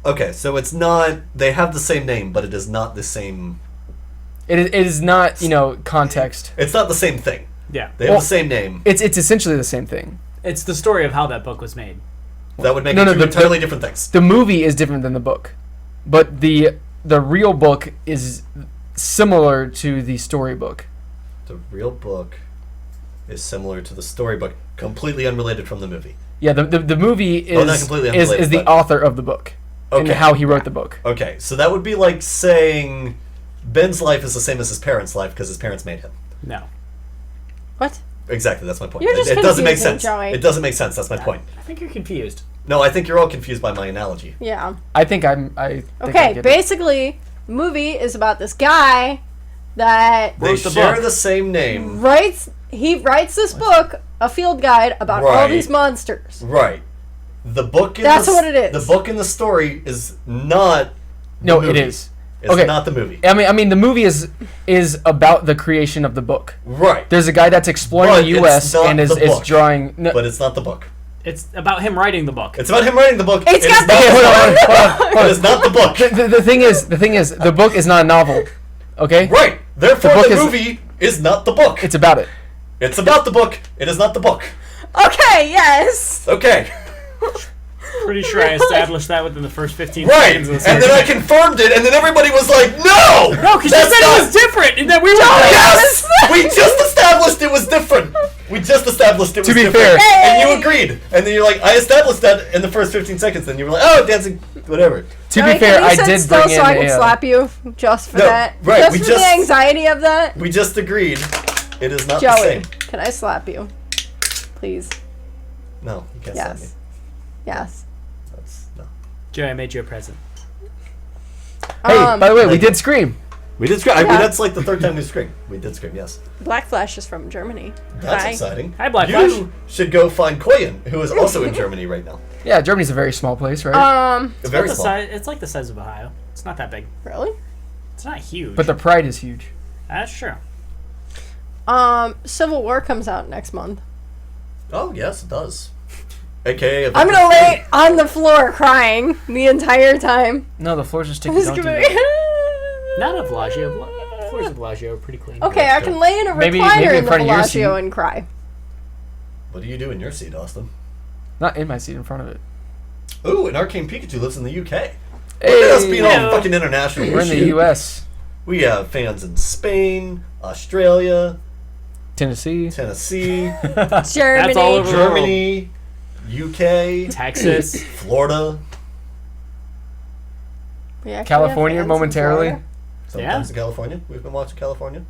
[SPEAKER 2] Okay, so it's not. They have the same name, but it is not the same.
[SPEAKER 3] It is not context.
[SPEAKER 2] It's not the same thing.
[SPEAKER 4] Yeah.
[SPEAKER 2] They have
[SPEAKER 3] Well-
[SPEAKER 2] the same name.
[SPEAKER 3] It's essentially the same thing.
[SPEAKER 4] It's the story of how that book was made.
[SPEAKER 2] That would make
[SPEAKER 3] No,
[SPEAKER 2] it
[SPEAKER 3] no,
[SPEAKER 2] two
[SPEAKER 3] the-
[SPEAKER 2] entirely different things.
[SPEAKER 3] The movie is different than the book, but the real book is similar to the storybook.
[SPEAKER 2] The real book is similar to the storybook, completely unrelated from the movie.
[SPEAKER 3] Yeah, the movie is
[SPEAKER 2] Well, not completely unrelated,
[SPEAKER 3] is the
[SPEAKER 2] but-
[SPEAKER 3] author of the book and
[SPEAKER 2] Okay.
[SPEAKER 3] how he wrote the book.
[SPEAKER 2] Okay, so that would be like saying Ben's life is the same as his parents' life because his parents made him.
[SPEAKER 4] No.
[SPEAKER 1] What?
[SPEAKER 2] Exactly, that's my point.
[SPEAKER 1] You're just
[SPEAKER 2] it doesn't make
[SPEAKER 1] confusing,
[SPEAKER 2] sense.
[SPEAKER 1] Joey.
[SPEAKER 2] It doesn't make sense. That's my point.
[SPEAKER 4] I think you're confused.
[SPEAKER 2] No, I think you're all confused by my analogy.
[SPEAKER 1] Yeah.
[SPEAKER 3] I think I think I
[SPEAKER 1] Okay,
[SPEAKER 3] get it.
[SPEAKER 1] basically, the movie is about this guy that
[SPEAKER 2] They
[SPEAKER 4] Wrote the
[SPEAKER 2] share
[SPEAKER 4] book.
[SPEAKER 2] the same name.
[SPEAKER 1] writes this book, a field guide about all
[SPEAKER 2] Right.
[SPEAKER 1] these monsters.
[SPEAKER 2] Right. The book.
[SPEAKER 1] That's what it is.
[SPEAKER 2] The book in the story is not. the
[SPEAKER 3] No,
[SPEAKER 2] movie.
[SPEAKER 3] it is.
[SPEAKER 2] It's
[SPEAKER 3] Okay.
[SPEAKER 2] not the movie.
[SPEAKER 3] I mean, the movie is about the creation of the book.
[SPEAKER 2] Right.
[SPEAKER 3] There's a guy that's exploring
[SPEAKER 2] But
[SPEAKER 3] the U.S.
[SPEAKER 2] it's not
[SPEAKER 3] and is
[SPEAKER 2] the book.
[SPEAKER 3] drawing. No,
[SPEAKER 2] But it's not the book.
[SPEAKER 4] It's about him writing the book.
[SPEAKER 2] It's about him writing the book.
[SPEAKER 1] It's
[SPEAKER 2] It
[SPEAKER 1] got
[SPEAKER 2] is
[SPEAKER 1] the-
[SPEAKER 2] not
[SPEAKER 3] okay, hold on,
[SPEAKER 2] book.
[SPEAKER 3] hold on.
[SPEAKER 2] It is not the book.
[SPEAKER 3] The thing is, the book is not a novel. Okay.
[SPEAKER 2] Right. Therefore,
[SPEAKER 3] The book
[SPEAKER 2] the
[SPEAKER 3] is-
[SPEAKER 2] movie is not the book.
[SPEAKER 3] It's about it.
[SPEAKER 2] It's about the book. It is not the book.
[SPEAKER 1] Okay, yes.
[SPEAKER 2] Okay.
[SPEAKER 4] Pretty sure I established that within the first 15
[SPEAKER 2] Right.
[SPEAKER 4] seconds of the
[SPEAKER 2] And then I confirmed it, and then everybody was like, "No,
[SPEAKER 4] No, because you
[SPEAKER 2] that's
[SPEAKER 4] said
[SPEAKER 2] not-
[SPEAKER 4] it was different, and then we were
[SPEAKER 2] Yes, we just established it was different. We just established it was
[SPEAKER 3] To be
[SPEAKER 2] different.
[SPEAKER 3] fair-
[SPEAKER 2] And you agreed. And then you're like, I established that in the first 15 seconds. Then you were like, oh, dancing, whatever.
[SPEAKER 3] To
[SPEAKER 1] Joey,
[SPEAKER 3] be fair,
[SPEAKER 1] can you
[SPEAKER 3] I
[SPEAKER 1] sit
[SPEAKER 3] did
[SPEAKER 1] still
[SPEAKER 3] bring in
[SPEAKER 1] so I can
[SPEAKER 3] a.
[SPEAKER 1] slap you just for
[SPEAKER 2] No,
[SPEAKER 1] that.
[SPEAKER 2] right,
[SPEAKER 1] Just
[SPEAKER 2] we
[SPEAKER 1] for
[SPEAKER 2] just-
[SPEAKER 1] the anxiety of that.
[SPEAKER 2] We just agreed. It is not the
[SPEAKER 1] Joey,
[SPEAKER 2] same.
[SPEAKER 1] can I slap you? Please.
[SPEAKER 2] No, you can't slap me.
[SPEAKER 1] Yes. Yes.
[SPEAKER 2] That's no.
[SPEAKER 4] Joey, I made you a present.
[SPEAKER 3] Hey, by the way, we
[SPEAKER 2] like-
[SPEAKER 3] did Scream.
[SPEAKER 2] We did scream. I mean,
[SPEAKER 1] Yeah.
[SPEAKER 2] that's like the third time we screamed. We did scream. Yes.
[SPEAKER 1] Black Flash is from Germany.
[SPEAKER 2] That's
[SPEAKER 1] Hi.
[SPEAKER 2] exciting.
[SPEAKER 4] Hi, Black
[SPEAKER 2] you
[SPEAKER 4] Flash.
[SPEAKER 2] should go find Koyen, who is also in Germany right now.
[SPEAKER 3] Yeah, Germany's a very small place, right?
[SPEAKER 2] Very
[SPEAKER 4] It's,
[SPEAKER 2] small.
[SPEAKER 4] it's like the size of Ohio. It's not that big.
[SPEAKER 1] Really?
[SPEAKER 4] It's not huge.
[SPEAKER 3] But the pride is huge.
[SPEAKER 4] That's true.
[SPEAKER 1] Civil War comes out next month.
[SPEAKER 2] Oh yes, it does. AKA.
[SPEAKER 1] I'm gonna lay on the floor crying the entire time.
[SPEAKER 3] No, the floor's just sticky.
[SPEAKER 1] It's
[SPEAKER 3] Don't do
[SPEAKER 1] gonna
[SPEAKER 3] that.
[SPEAKER 1] be-
[SPEAKER 4] Not a Bellagio. Floors of Bellagio are pretty clean.
[SPEAKER 1] Okay, I can lay in a
[SPEAKER 3] Maybe
[SPEAKER 1] recliner
[SPEAKER 3] in
[SPEAKER 1] in the
[SPEAKER 3] front of your seat.
[SPEAKER 1] Bellagio and cry.
[SPEAKER 2] What do you do in your seat, Austin?
[SPEAKER 3] Not in my seat, in front of it.
[SPEAKER 2] Ooh, an Arcane Pikachu lives in the UK.
[SPEAKER 3] Hey,
[SPEAKER 2] Look at us being all
[SPEAKER 4] Hello.
[SPEAKER 2] fucking international.
[SPEAKER 3] we're in the
[SPEAKER 2] Shit.
[SPEAKER 3] U.S.,
[SPEAKER 2] We have fans in Spain, Australia,
[SPEAKER 3] Tennessee.
[SPEAKER 2] Tennessee,
[SPEAKER 1] Germany.
[SPEAKER 4] all over-
[SPEAKER 2] Germany, UK,
[SPEAKER 4] Texas.
[SPEAKER 2] Florida,
[SPEAKER 1] We actually
[SPEAKER 3] California
[SPEAKER 1] have fans in
[SPEAKER 3] momentarily.
[SPEAKER 1] Florida.
[SPEAKER 2] sometimes in California. We've been watching California.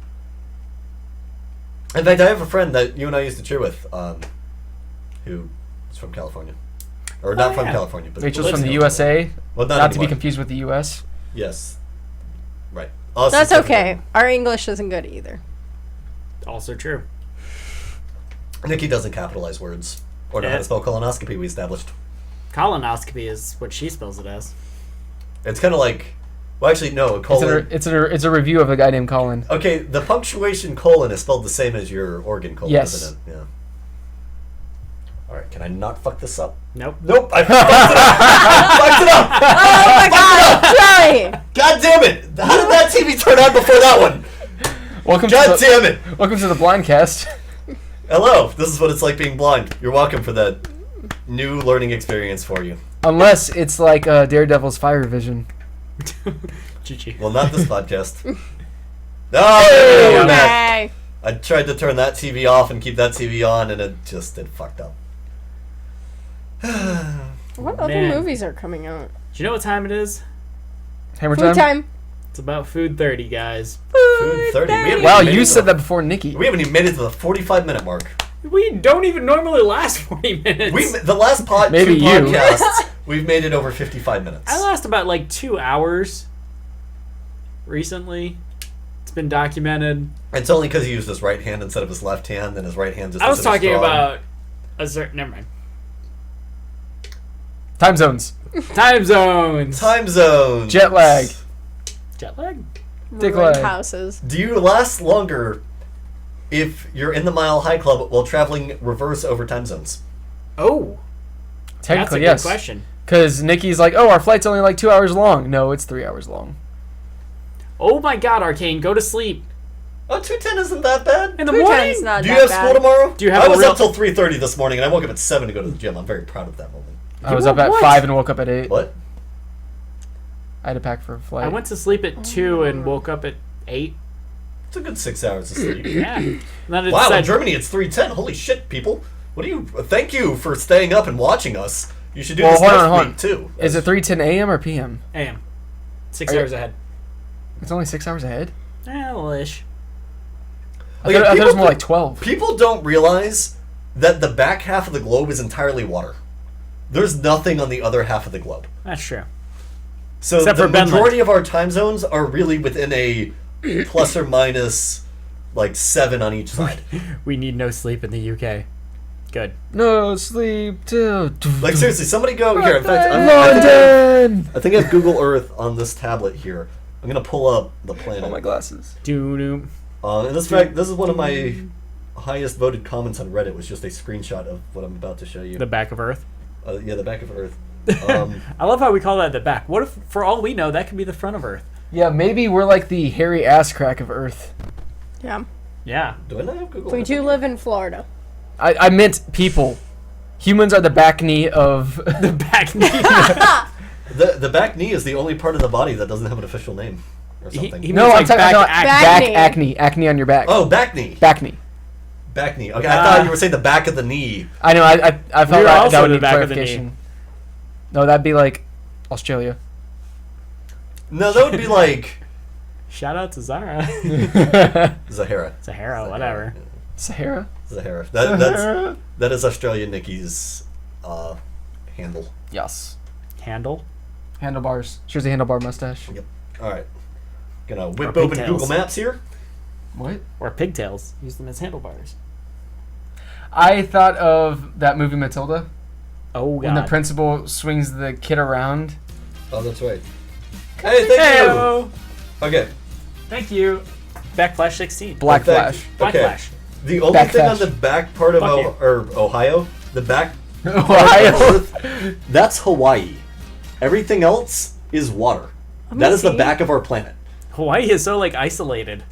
[SPEAKER 2] In fact, I have a friend that you and I used to cheer with, who is from California. Or not from
[SPEAKER 4] yeah.
[SPEAKER 2] California, but
[SPEAKER 3] Rachel's
[SPEAKER 2] lives
[SPEAKER 3] from the
[SPEAKER 2] in California.
[SPEAKER 3] USA.
[SPEAKER 2] Well,
[SPEAKER 3] Not to be
[SPEAKER 2] anymore.
[SPEAKER 3] confused with the U.S.
[SPEAKER 2] Yes. Right. Us
[SPEAKER 1] That's
[SPEAKER 2] is
[SPEAKER 1] okay.
[SPEAKER 2] different.
[SPEAKER 1] Our English isn't good either.
[SPEAKER 4] Also true.
[SPEAKER 2] Nikki doesn't capitalize words. Or know how
[SPEAKER 4] Yeah.
[SPEAKER 2] to spell colonoscopy, we established.
[SPEAKER 4] Colonoscopy is what she spells it as.
[SPEAKER 2] It's kind of like... Well, actually, no. A colon...
[SPEAKER 3] It's a review of a guy named Colin.
[SPEAKER 2] Okay, the punctuation colon is spelled the same as your organ colon,
[SPEAKER 3] Yes.
[SPEAKER 2] isn't it? Yeah. Alright, can I not fuck this up?
[SPEAKER 4] Nope.
[SPEAKER 2] Nope, I fucked it up! I fucked it up!
[SPEAKER 1] Oh my god, Joey!
[SPEAKER 2] God damn it! How did that TV turn on before that one?
[SPEAKER 3] Welcome
[SPEAKER 2] God
[SPEAKER 3] to the,
[SPEAKER 2] damn it!
[SPEAKER 3] welcome to the Blindcast.
[SPEAKER 2] Hello, this is what it's like being blind. You're welcome for that new learning experience for you.
[SPEAKER 3] Unless it's like Daredevil's Fire Vision.
[SPEAKER 4] GG.
[SPEAKER 2] Well, not this podcast. Oh, we're back.
[SPEAKER 1] Hey.
[SPEAKER 2] I tried to turn that TV off and keep that TV on, and it fucked up.
[SPEAKER 1] What other
[SPEAKER 4] Man.
[SPEAKER 1] movies are coming out?
[SPEAKER 4] Do you know what time it is?
[SPEAKER 3] Hammer
[SPEAKER 1] Food
[SPEAKER 3] time.
[SPEAKER 1] time.
[SPEAKER 4] It's about food 30, guys.
[SPEAKER 2] Food 30. We haven't
[SPEAKER 3] Wow,
[SPEAKER 2] even made
[SPEAKER 3] you
[SPEAKER 2] it
[SPEAKER 3] said
[SPEAKER 2] to
[SPEAKER 3] that before Nikki.
[SPEAKER 2] We haven't even made it to the 45-minute mark.
[SPEAKER 4] We don't even normally last 40 minutes.
[SPEAKER 2] The last
[SPEAKER 3] Maybe
[SPEAKER 2] two
[SPEAKER 3] you.
[SPEAKER 2] podcasts, we've made it over 55 minutes.
[SPEAKER 4] I last about like 2 hours recently. It's been documented.
[SPEAKER 2] It's only because he used his right hand instead of his left hand, and his right hand just
[SPEAKER 4] I was
[SPEAKER 2] isn't as
[SPEAKER 4] talking
[SPEAKER 2] strong.
[SPEAKER 4] about a certain. Never mind.
[SPEAKER 3] Time zones.
[SPEAKER 4] Time zones.
[SPEAKER 2] time zones.
[SPEAKER 3] Jet lag.
[SPEAKER 4] Jet lag.
[SPEAKER 3] Dick
[SPEAKER 1] Ruined
[SPEAKER 3] lag.
[SPEAKER 1] houses.
[SPEAKER 2] Do you last longer if you're in the Mile High Club while traveling reverse over time zones?
[SPEAKER 4] Oh, that's a
[SPEAKER 3] Technically,
[SPEAKER 4] good
[SPEAKER 3] yes.
[SPEAKER 4] question.
[SPEAKER 3] Because Nikki's like, oh, our flight's only like 2 hours long. No, it's 3 hours long.
[SPEAKER 4] Oh my God, Arcane, go to sleep
[SPEAKER 2] Oh, 2:10 isn't that bad.
[SPEAKER 4] in the
[SPEAKER 1] 2:10
[SPEAKER 4] morning.
[SPEAKER 1] is not
[SPEAKER 2] Do you
[SPEAKER 1] that
[SPEAKER 2] have
[SPEAKER 1] bad.
[SPEAKER 2] school tomorrow?
[SPEAKER 4] Do you have
[SPEAKER 2] I
[SPEAKER 4] a
[SPEAKER 2] was
[SPEAKER 4] real-
[SPEAKER 2] up till 3:30 this morning, and I woke up at 7 to go to the gym. I'm very proud of that moment.
[SPEAKER 3] I was
[SPEAKER 4] were
[SPEAKER 3] up at
[SPEAKER 4] what?
[SPEAKER 3] 5 and woke up at 8.
[SPEAKER 2] What?
[SPEAKER 3] I had to pack for a flight.
[SPEAKER 4] I went to sleep at 2 and woke up at 8.
[SPEAKER 2] It's a good 6 hours of sleep.
[SPEAKER 4] Yeah. And then it
[SPEAKER 2] Wow, in
[SPEAKER 4] said,
[SPEAKER 2] Germany it's 3:10. Holy shit, people! What do you? Thank you for staying up and watching us. You should do
[SPEAKER 3] Well,
[SPEAKER 2] this
[SPEAKER 3] hold
[SPEAKER 2] next
[SPEAKER 3] on, hold
[SPEAKER 2] week
[SPEAKER 3] on.
[SPEAKER 2] too.
[SPEAKER 3] Is it 3:10 a.m. or p.m.?
[SPEAKER 4] AM. 6
[SPEAKER 3] Are you-
[SPEAKER 4] hours ahead.
[SPEAKER 3] It's only 6 hours ahead.
[SPEAKER 4] Well-ish.
[SPEAKER 3] I thought it was
[SPEAKER 2] people
[SPEAKER 3] more like 12.
[SPEAKER 2] People don't realize that the back half of the globe is entirely water. There's nothing on the other half of the globe.
[SPEAKER 4] That's true.
[SPEAKER 2] So
[SPEAKER 4] Except
[SPEAKER 2] the
[SPEAKER 4] for Benland.
[SPEAKER 2] majority of our time zones are really within a plus or minus like 7 on each side.
[SPEAKER 4] We need no sleep in the UK. Good.
[SPEAKER 3] No sleep till
[SPEAKER 2] Like seriously, somebody go here. In fact,
[SPEAKER 3] London.
[SPEAKER 2] I think I have Google Earth on this tablet here. I'm gonna pull up the planet.
[SPEAKER 3] Oh my glasses.
[SPEAKER 4] Doo-doo.
[SPEAKER 2] And this fact, this is one of my highest voted comments on Reddit. Was just a screenshot of what I'm about to show you.
[SPEAKER 4] The back of Earth.
[SPEAKER 2] Yeah, the back of Earth.
[SPEAKER 4] I love how we call that the back. What if, for all we know, that could be the front of Earth?
[SPEAKER 3] Yeah, maybe we're like the hairy ass crack of Earth.
[SPEAKER 1] Yeah.
[SPEAKER 4] Yeah.
[SPEAKER 2] Do I not have Google
[SPEAKER 1] We
[SPEAKER 2] Earth?
[SPEAKER 1] do live in Florida.
[SPEAKER 3] I meant people. Humans are the back knee of
[SPEAKER 4] The back knee.
[SPEAKER 2] The back knee is the only part of the body that doesn't have an official name or something.
[SPEAKER 4] he-
[SPEAKER 3] No,
[SPEAKER 4] means
[SPEAKER 3] I'm
[SPEAKER 4] like
[SPEAKER 3] talking
[SPEAKER 4] back
[SPEAKER 3] about
[SPEAKER 4] acne.
[SPEAKER 3] back
[SPEAKER 1] Back
[SPEAKER 3] acne. Acne on your back.
[SPEAKER 2] Oh, back knee.
[SPEAKER 3] Back knee.
[SPEAKER 2] Back knee. Okay, I thought you were saying the back of the knee.
[SPEAKER 3] I know. I thought
[SPEAKER 4] We were
[SPEAKER 3] that,
[SPEAKER 4] also
[SPEAKER 3] that would
[SPEAKER 4] the
[SPEAKER 3] need
[SPEAKER 4] back of the knee.
[SPEAKER 3] clarification. No, that'd be like Australia.
[SPEAKER 2] No, that would be like
[SPEAKER 4] Shout out to Zara.
[SPEAKER 2] Zahara.
[SPEAKER 4] Sahara, whatever.
[SPEAKER 3] Sahara.
[SPEAKER 2] Zahara. That is Australian Nikki's handle.
[SPEAKER 3] Yes.
[SPEAKER 4] Handle.
[SPEAKER 3] Handlebars. She has a handlebar mustache.
[SPEAKER 2] Yep. All right. Gonna whip
[SPEAKER 4] Or
[SPEAKER 2] open
[SPEAKER 4] pigtails.
[SPEAKER 2] Google Maps here.
[SPEAKER 3] What?
[SPEAKER 4] Or pigtails. Use them as handlebars.
[SPEAKER 3] I thought of that movie Matilda
[SPEAKER 4] Oh, God.
[SPEAKER 3] when the principal swings the kid around.
[SPEAKER 2] Oh, that's right. Hey, thank you.
[SPEAKER 4] Heyo.
[SPEAKER 2] Okay.
[SPEAKER 4] Thank you. Backflash 16.
[SPEAKER 3] Black
[SPEAKER 2] In fact,
[SPEAKER 3] Flash.
[SPEAKER 4] Black
[SPEAKER 2] okay.
[SPEAKER 4] Flash.
[SPEAKER 2] The only thing
[SPEAKER 3] Backflash.
[SPEAKER 2] on the back part of
[SPEAKER 4] Fuck
[SPEAKER 2] Ohio, the back
[SPEAKER 3] Ohio.
[SPEAKER 2] Earth, that's Hawaii. Everything else is water. That is the
[SPEAKER 1] Amazing.
[SPEAKER 2] back of our planet.
[SPEAKER 4] Hawaii is so, like, isolated.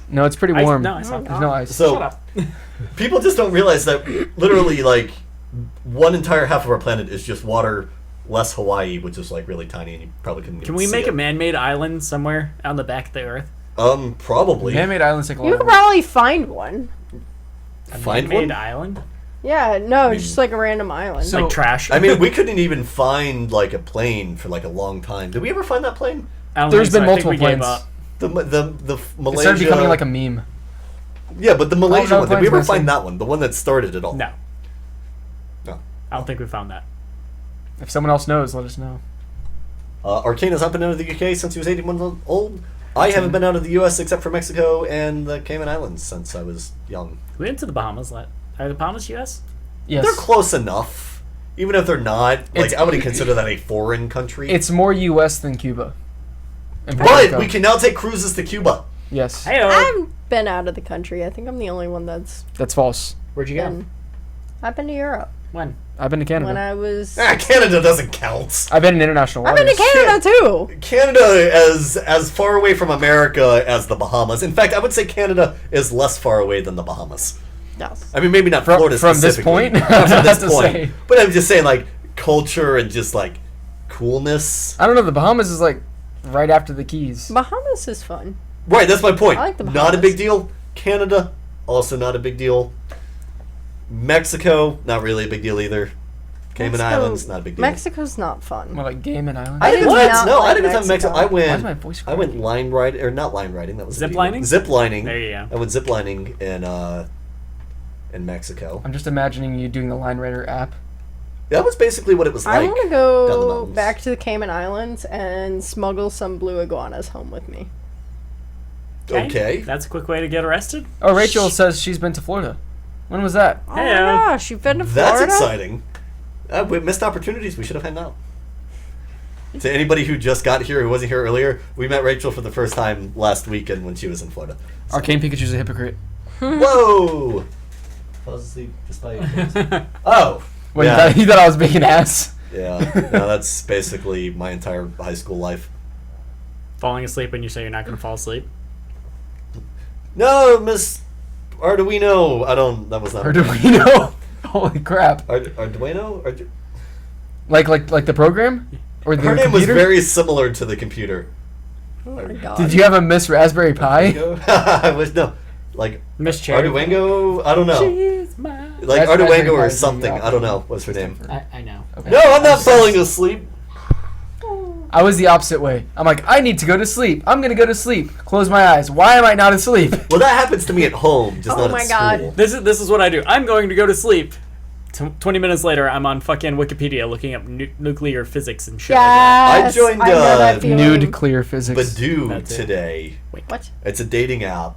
[SPEAKER 3] No, it's pretty
[SPEAKER 4] Ice-
[SPEAKER 3] warm.
[SPEAKER 4] no, it's not.
[SPEAKER 3] There's no ice.
[SPEAKER 2] So
[SPEAKER 4] Shut up.
[SPEAKER 2] people just don't realize that literally, like, one entire half of our planet is just water, less Hawaii, which is like really tiny, and you probably couldn't.
[SPEAKER 4] Can
[SPEAKER 2] even
[SPEAKER 4] we
[SPEAKER 2] see
[SPEAKER 4] make
[SPEAKER 2] it.
[SPEAKER 4] a man-made island somewhere on the back of the Earth?
[SPEAKER 2] Probably
[SPEAKER 3] Man-made islands take a lot
[SPEAKER 1] You
[SPEAKER 3] of
[SPEAKER 1] could
[SPEAKER 3] work.
[SPEAKER 1] probably find one.
[SPEAKER 2] find
[SPEAKER 4] Man-made
[SPEAKER 2] one.
[SPEAKER 4] island?
[SPEAKER 1] Yeah, no, just like a random island.
[SPEAKER 3] So-
[SPEAKER 4] Like trash?
[SPEAKER 2] I mean, we couldn't even find like a plane for like a long time. Did we ever find that plane?
[SPEAKER 4] I don't
[SPEAKER 3] There's
[SPEAKER 4] think
[SPEAKER 3] been
[SPEAKER 4] so. I think
[SPEAKER 3] multiple
[SPEAKER 4] we gave
[SPEAKER 3] planes.
[SPEAKER 4] up.
[SPEAKER 2] The
[SPEAKER 3] It
[SPEAKER 2] Malaysia.
[SPEAKER 3] started becoming like a meme.
[SPEAKER 2] Yeah, but the Malaysia
[SPEAKER 3] no,
[SPEAKER 2] one. Did we
[SPEAKER 3] plane's
[SPEAKER 2] ever
[SPEAKER 3] missing.
[SPEAKER 2] find that one? The one that started it all.
[SPEAKER 4] No.
[SPEAKER 2] No.
[SPEAKER 4] I don't think we found that.
[SPEAKER 3] If someone else knows, let us know.
[SPEAKER 2] Arcane has not been out of the UK since he was 18 months old. I haven't been out of the US except for Mexico and the Cayman Islands since I was young.
[SPEAKER 4] We went to the Bahamas. Are the Bahamas U.S.?
[SPEAKER 3] Yes.
[SPEAKER 2] They're close enough. Even if they're not, like,
[SPEAKER 3] It's-
[SPEAKER 2] I wouldn't consider that a foreign country.
[SPEAKER 3] It's more U.S. than Cuba. And Puerto
[SPEAKER 2] But
[SPEAKER 3] Rico.
[SPEAKER 2] we can now take cruises to Cuba.
[SPEAKER 3] Yes.
[SPEAKER 4] Hey,
[SPEAKER 1] I've been out of the country. I think I'm the only one that's
[SPEAKER 3] That's false.
[SPEAKER 4] where'd you go?
[SPEAKER 1] been. I've been to Europe
[SPEAKER 4] When?
[SPEAKER 3] I've been to
[SPEAKER 1] when
[SPEAKER 3] Canada.
[SPEAKER 1] I was.
[SPEAKER 2] Canada doesn't count.
[SPEAKER 3] I've been in international
[SPEAKER 1] I've
[SPEAKER 3] waters.
[SPEAKER 1] been to Canada too.
[SPEAKER 2] Canada as far away from America as the Bahamas. In fact, I would say Canada is less far away than the Bahamas.
[SPEAKER 1] Yes.
[SPEAKER 2] I mean, maybe not
[SPEAKER 3] From-
[SPEAKER 2] Florida
[SPEAKER 3] from this
[SPEAKER 2] specifically.
[SPEAKER 3] point?
[SPEAKER 2] Not
[SPEAKER 3] I
[SPEAKER 2] from
[SPEAKER 3] was
[SPEAKER 2] this
[SPEAKER 3] about to
[SPEAKER 2] point.
[SPEAKER 3] say.
[SPEAKER 2] But I'm just saying, like, culture and just, like, coolness.
[SPEAKER 3] I don't know. The Bahamas is like right after the Keys.
[SPEAKER 1] Bahamas is fun.
[SPEAKER 2] Right, that's my point.
[SPEAKER 1] I like the
[SPEAKER 2] Not a
[SPEAKER 1] Bahamas.
[SPEAKER 2] big deal. Canada, also not a big deal. Mexico, not really a big deal either. Cayman
[SPEAKER 1] Mexico-
[SPEAKER 2] Islands, not a big deal.
[SPEAKER 1] Mexico's not fun.
[SPEAKER 3] More like Game and Island.
[SPEAKER 1] I didn't
[SPEAKER 2] What?
[SPEAKER 1] not
[SPEAKER 2] No, I
[SPEAKER 1] like
[SPEAKER 2] didn't have Mexico. I
[SPEAKER 1] Mexico.
[SPEAKER 3] Why is
[SPEAKER 2] went.
[SPEAKER 3] my voice
[SPEAKER 2] I went
[SPEAKER 3] cracking?
[SPEAKER 2] line riding, or not line riding. That was
[SPEAKER 4] Zip
[SPEAKER 2] a
[SPEAKER 4] lining?
[SPEAKER 2] Zip lining.
[SPEAKER 4] There you go.
[SPEAKER 2] I went zip lining in Mexico.
[SPEAKER 3] I'm just imagining you doing the Line Rider app.
[SPEAKER 2] That was basically what it was
[SPEAKER 1] I
[SPEAKER 2] like.
[SPEAKER 1] want to
[SPEAKER 2] down the
[SPEAKER 1] go
[SPEAKER 2] mountains.
[SPEAKER 1] back to the Cayman Islands and smuggle some blue iguanas home with me.
[SPEAKER 2] Okay.
[SPEAKER 4] That's a quick way to get arrested.
[SPEAKER 3] Oh, Rachel says she's been to Florida. When was that?
[SPEAKER 1] Oh
[SPEAKER 4] Heyo.
[SPEAKER 1] my gosh, you've been to
[SPEAKER 2] That's
[SPEAKER 1] Florida?
[SPEAKER 2] exciting. We missed opportunities. We should have hung out. To anybody who just got here, who wasn't here earlier, we met Rachel for the first time last weekend when she was in Florida.
[SPEAKER 3] Arcane Pikachu's a hypocrite.
[SPEAKER 2] Whoa! Fall asleep despite. Oh.
[SPEAKER 3] What,
[SPEAKER 2] yeah.
[SPEAKER 3] you thought I was being an ass?
[SPEAKER 2] Yeah. No, that's basically my entire high school life.
[SPEAKER 4] Falling asleep when you say you're not going to fall asleep.
[SPEAKER 2] No, Miss Arduino. I don't. That was not.
[SPEAKER 3] Or do we know? Holy crap!
[SPEAKER 2] Arduino?
[SPEAKER 3] Like the program, or the
[SPEAKER 2] Her name was
[SPEAKER 3] computer?
[SPEAKER 2] very similar to the computer.
[SPEAKER 1] Oh my god.
[SPEAKER 3] Did you have a Miss Raspberry Pi?
[SPEAKER 2] I was no, like
[SPEAKER 4] Miss Cherry.
[SPEAKER 2] Arduino. I don't know.
[SPEAKER 4] She's mine.
[SPEAKER 2] Like
[SPEAKER 3] Raspberry
[SPEAKER 2] Arduino
[SPEAKER 3] Pi
[SPEAKER 2] or
[SPEAKER 3] is the
[SPEAKER 2] something. I don't know.
[SPEAKER 3] opposite.
[SPEAKER 2] What's her name?
[SPEAKER 4] I know.
[SPEAKER 3] Okay.
[SPEAKER 2] No, I'm not falling asleep.
[SPEAKER 3] I was the opposite way. I'm like, I need to go to sleep. I'm gonna go to sleep. Close my eyes. Why am I not asleep?
[SPEAKER 2] Well, that happens to me at home, just
[SPEAKER 1] Oh
[SPEAKER 2] not
[SPEAKER 1] my
[SPEAKER 2] at
[SPEAKER 1] God.
[SPEAKER 2] school.
[SPEAKER 4] This is what I do. I'm going to go to sleep. 20 minutes later, I'm on fucking Wikipedia looking up nuclear physics and shit
[SPEAKER 1] Yes,
[SPEAKER 2] I joined,
[SPEAKER 1] know that feeling.
[SPEAKER 3] Nude clear physics.
[SPEAKER 2] Badoo
[SPEAKER 4] That's it.
[SPEAKER 2] today.
[SPEAKER 1] What?
[SPEAKER 2] It's a dating app.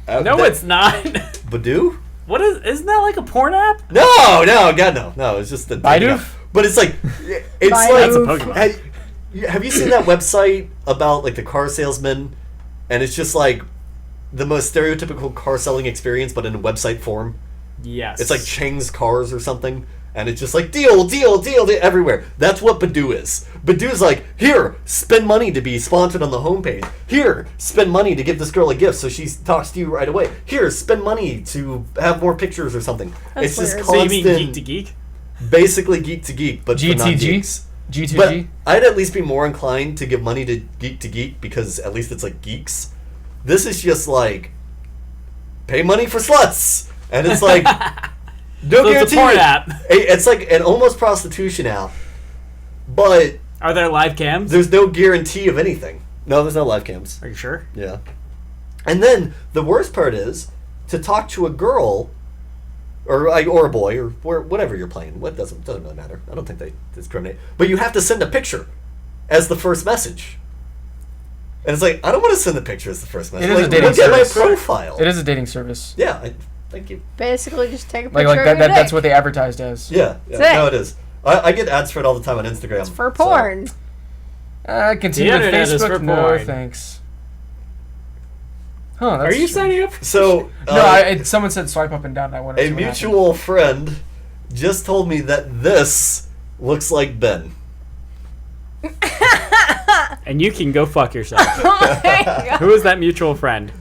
[SPEAKER 4] like that. No, it's not.
[SPEAKER 2] Badoo?
[SPEAKER 4] What isn't that like a porn app?
[SPEAKER 2] No, God, no. It's just the dating
[SPEAKER 3] Baidu?
[SPEAKER 2] app. But it's like, it's
[SPEAKER 1] Baidu.
[SPEAKER 2] like.
[SPEAKER 4] That's a Pokemon.
[SPEAKER 2] Have you seen that website about like the car salesman? And it's just like the most stereotypical car selling experience, but in a website form.
[SPEAKER 4] Yes.
[SPEAKER 2] It's like Chang's Cars or something. And it's just like deal everywhere. That's what Badoo is. Badoo's like, here, spend money to be sponsored on the homepage. Here, spend money to give this girl a gift so she talks to you right away. Here, spend money to have more pictures or something.
[SPEAKER 1] That's
[SPEAKER 2] it's just
[SPEAKER 1] weird.
[SPEAKER 4] So you
[SPEAKER 2] constant,
[SPEAKER 4] mean geek to geek?
[SPEAKER 2] basically geek to geek, but for
[SPEAKER 3] GTG?
[SPEAKER 2] non-geeks.
[SPEAKER 3] G2G?
[SPEAKER 2] But I'd at least be more inclined to give money to geek because at least it's like geeks. This is just like pay money for sluts, and it's like no
[SPEAKER 4] So it's a
[SPEAKER 2] guarantee.
[SPEAKER 4] porn app.
[SPEAKER 2] It's like an almost prostitution app, but
[SPEAKER 4] Are there live cams?
[SPEAKER 2] there's no guarantee of anything. No, there's no live cams.
[SPEAKER 4] Are you sure?
[SPEAKER 2] Yeah, and then the worst part is to talk to a girl. Or a boy, or whatever you're playing. What doesn't really matter. I don't think they discriminate. But you have to send a picture as the first message. And it's like, I don't want to send the picture as the first message.
[SPEAKER 3] It is a
[SPEAKER 2] Like,
[SPEAKER 3] dating
[SPEAKER 2] look at my
[SPEAKER 3] service.
[SPEAKER 2] profile.
[SPEAKER 3] It is a dating service.
[SPEAKER 2] Yeah, thank you.
[SPEAKER 1] Basically, just take a picture
[SPEAKER 3] Like
[SPEAKER 1] of
[SPEAKER 3] that,
[SPEAKER 1] your
[SPEAKER 3] that's
[SPEAKER 1] dick.
[SPEAKER 3] what they advertised as.
[SPEAKER 2] Yeah,
[SPEAKER 1] That's it.
[SPEAKER 2] no, it is. I get ads for it all the time on Instagram.
[SPEAKER 1] It's for
[SPEAKER 2] so-
[SPEAKER 1] porn.
[SPEAKER 3] Continue
[SPEAKER 4] The
[SPEAKER 3] with
[SPEAKER 4] internet is
[SPEAKER 3] Facebook.
[SPEAKER 4] for
[SPEAKER 3] No,
[SPEAKER 4] porn.
[SPEAKER 3] thanks. Huh, that's
[SPEAKER 4] Are you
[SPEAKER 3] strange.
[SPEAKER 4] signing up?
[SPEAKER 2] So,
[SPEAKER 3] No, someone said swipe up and down. And I wanted
[SPEAKER 2] a
[SPEAKER 3] to see what
[SPEAKER 2] mutual friend just told me that this looks like Ben.
[SPEAKER 4] And you can go fuck yourself.
[SPEAKER 1] Oh my god.
[SPEAKER 4] Who is that mutual friend?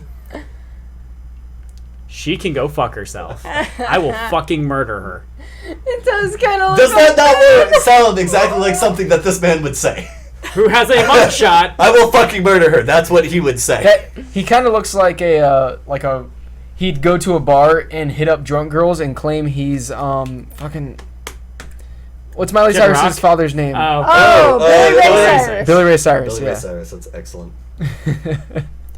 [SPEAKER 4] She can go fuck herself. I will fucking murder her.
[SPEAKER 1] It does kind of look
[SPEAKER 2] Does
[SPEAKER 1] like
[SPEAKER 2] that not sound exactly like something that this man would say?
[SPEAKER 4] Who has a mugshot?
[SPEAKER 2] I will fucking murder her. That's what he would say.
[SPEAKER 3] That, he kind of looks like a he'd go to a bar and hit up drunk girls and claim he's fucking what's Miley
[SPEAKER 4] Kid
[SPEAKER 3] Cyrus's
[SPEAKER 4] Rock?
[SPEAKER 3] father's name?
[SPEAKER 1] Oh, Billy Ray Cyrus.
[SPEAKER 3] Billy Ray Cyrus.
[SPEAKER 2] Billy Ray
[SPEAKER 3] Yeah.
[SPEAKER 2] Cyrus, that's excellent.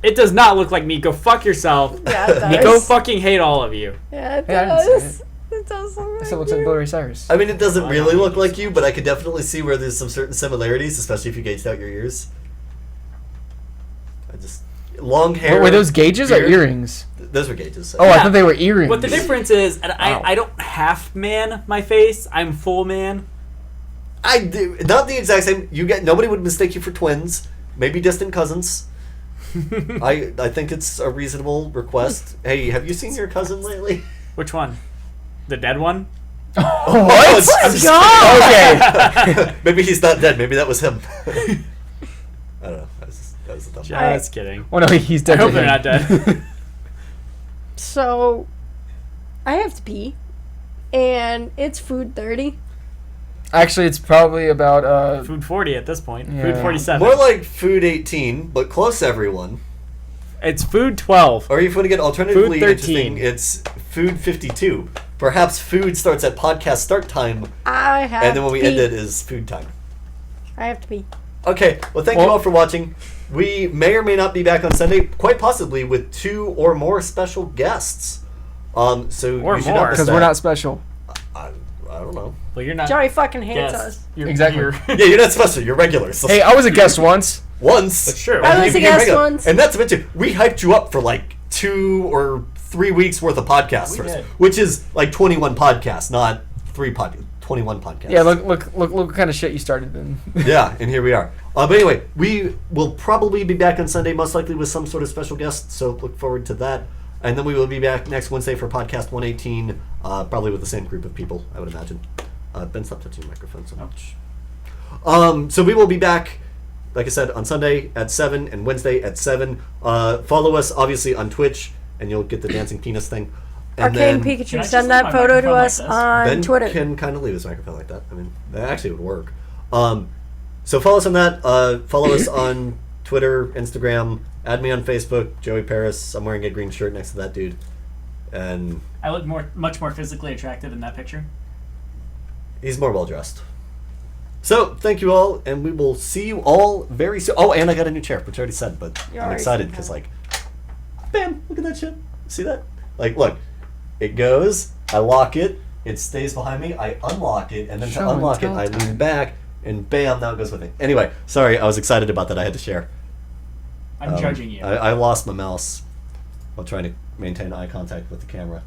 [SPEAKER 4] It does not look like me. Go fuck yourself.
[SPEAKER 1] Yeah, it does.
[SPEAKER 4] Go fucking hate all of you.
[SPEAKER 1] Yeah, it
[SPEAKER 3] Yeah, I didn't
[SPEAKER 1] does.
[SPEAKER 3] say
[SPEAKER 1] It does look
[SPEAKER 3] I
[SPEAKER 1] like
[SPEAKER 3] said it looks like
[SPEAKER 1] you.
[SPEAKER 3] Billy Ray Cyrus.
[SPEAKER 2] I mean, it doesn't
[SPEAKER 4] I
[SPEAKER 2] really
[SPEAKER 4] don't
[SPEAKER 2] look
[SPEAKER 4] think
[SPEAKER 2] like you, but I could definitely see where there's some certain similarities, especially if you gauged out your ears. I just long hair.
[SPEAKER 3] Were those gauges or
[SPEAKER 2] beard.
[SPEAKER 3] earrings?
[SPEAKER 2] Those were gauges.
[SPEAKER 3] Oh, I
[SPEAKER 4] Yeah.
[SPEAKER 3] thought they were earrings.
[SPEAKER 4] But the difference is, and
[SPEAKER 3] Wow.
[SPEAKER 4] I don't half man my face. I'm full man.
[SPEAKER 2] I do not the exact same. Nobody would mistake you for twins, maybe distant cousins. I think it's a reasonable request. Hey, have you seen your cousin lately?
[SPEAKER 4] Which one? The dead one?
[SPEAKER 3] What?
[SPEAKER 2] I'm just
[SPEAKER 3] Okay.
[SPEAKER 2] kidding. Maybe he's not dead. Maybe that was him. I don't know. That was a dumb.
[SPEAKER 4] Just kidding.
[SPEAKER 3] Well, no, he's dead.
[SPEAKER 4] I hope
[SPEAKER 3] to
[SPEAKER 4] they're
[SPEAKER 3] him.
[SPEAKER 4] not dead.
[SPEAKER 1] So, I have to pee, and it's food 30.
[SPEAKER 3] Actually, it's probably about
[SPEAKER 4] Food 40 at this point.
[SPEAKER 3] Yeah.
[SPEAKER 4] Food 47.
[SPEAKER 2] More like food 18, but close everyone.
[SPEAKER 4] It's food 12.
[SPEAKER 2] Or if you want to get alternatively
[SPEAKER 4] Food 13.
[SPEAKER 2] interesting, it's food 52. Perhaps food starts at podcast start time,
[SPEAKER 1] I have
[SPEAKER 2] and then when we
[SPEAKER 1] to
[SPEAKER 2] end
[SPEAKER 1] pee.
[SPEAKER 2] it is food time.
[SPEAKER 1] I have to pee.
[SPEAKER 2] Okay, well, thank you all for watching. We may or may not be back on Sunday, quite possibly with 2 or more special guests. So
[SPEAKER 4] Or
[SPEAKER 2] you should
[SPEAKER 4] more.
[SPEAKER 2] not miss
[SPEAKER 3] because
[SPEAKER 2] that.
[SPEAKER 3] we're not special.
[SPEAKER 2] I don't know.
[SPEAKER 4] Well, you're not.
[SPEAKER 1] Joey fucking hates
[SPEAKER 4] Yes.
[SPEAKER 1] us.
[SPEAKER 4] You're,
[SPEAKER 3] Exactly.
[SPEAKER 2] Yeah, you're not special. You're regulars.
[SPEAKER 3] Hey, I was a guest once.
[SPEAKER 2] Once.
[SPEAKER 4] That's true.
[SPEAKER 2] And
[SPEAKER 1] I
[SPEAKER 2] you
[SPEAKER 1] was a
[SPEAKER 2] became
[SPEAKER 1] guest
[SPEAKER 2] regular.
[SPEAKER 1] once.
[SPEAKER 2] And that's mentioned. We hyped you up for like 2 or 3 weeks worth of podcasts
[SPEAKER 4] We
[SPEAKER 2] first,
[SPEAKER 4] did.
[SPEAKER 2] which is like 21 podcasts, not 21 podcasts.
[SPEAKER 3] Yeah, look what kind of shit you started then.
[SPEAKER 2] Yeah, and here we are. But anyway, we will probably be back on Sunday, most likely with some sort of special guest, so look forward to that. And then we will be back next Wednesday for podcast 118, probably with the same group of people, I would imagine. Ben, stop touching the microphone so much. So we will be back, like I said, on Sunday at 7 and Wednesday at 7. Follow us, obviously, on Twitch, and you'll get the dancing penis thing. And
[SPEAKER 1] Arcane
[SPEAKER 2] then
[SPEAKER 1] Pikachu,
[SPEAKER 4] Can I just
[SPEAKER 1] send
[SPEAKER 4] leave
[SPEAKER 1] that
[SPEAKER 4] my
[SPEAKER 1] photo to
[SPEAKER 4] microphone like
[SPEAKER 1] us
[SPEAKER 4] this?
[SPEAKER 1] on
[SPEAKER 2] Ben
[SPEAKER 1] Twitter.
[SPEAKER 2] can kind of leave his microphone like that. I mean, that actually would work. So follow us on that. Follow us on Twitter, Instagram. Add me on Facebook, Joey Paris. I'm wearing a green shirt next to that dude. And
[SPEAKER 4] I look much more physically attractive in that picture.
[SPEAKER 2] he's more well dressed. So, thank you all, and we will see you all very soon. Oh, and I got a new chair, which I already said, but
[SPEAKER 1] You
[SPEAKER 2] I'm
[SPEAKER 1] already
[SPEAKER 2] excited
[SPEAKER 1] said
[SPEAKER 2] because,
[SPEAKER 1] that.
[SPEAKER 2] like, bam, look at that shit. See that? Like, look, it goes, I lock it, it stays behind me, I unlock it, and then
[SPEAKER 3] Show
[SPEAKER 2] to
[SPEAKER 3] and
[SPEAKER 2] unlock it,
[SPEAKER 3] tell
[SPEAKER 2] I
[SPEAKER 3] time.
[SPEAKER 2] lean back, and bam, now it goes with me. Anyway, sorry, I was excited about that. I had to share.
[SPEAKER 4] I'm judging you.
[SPEAKER 2] I lost my mouse while trying to maintain eye contact with the camera.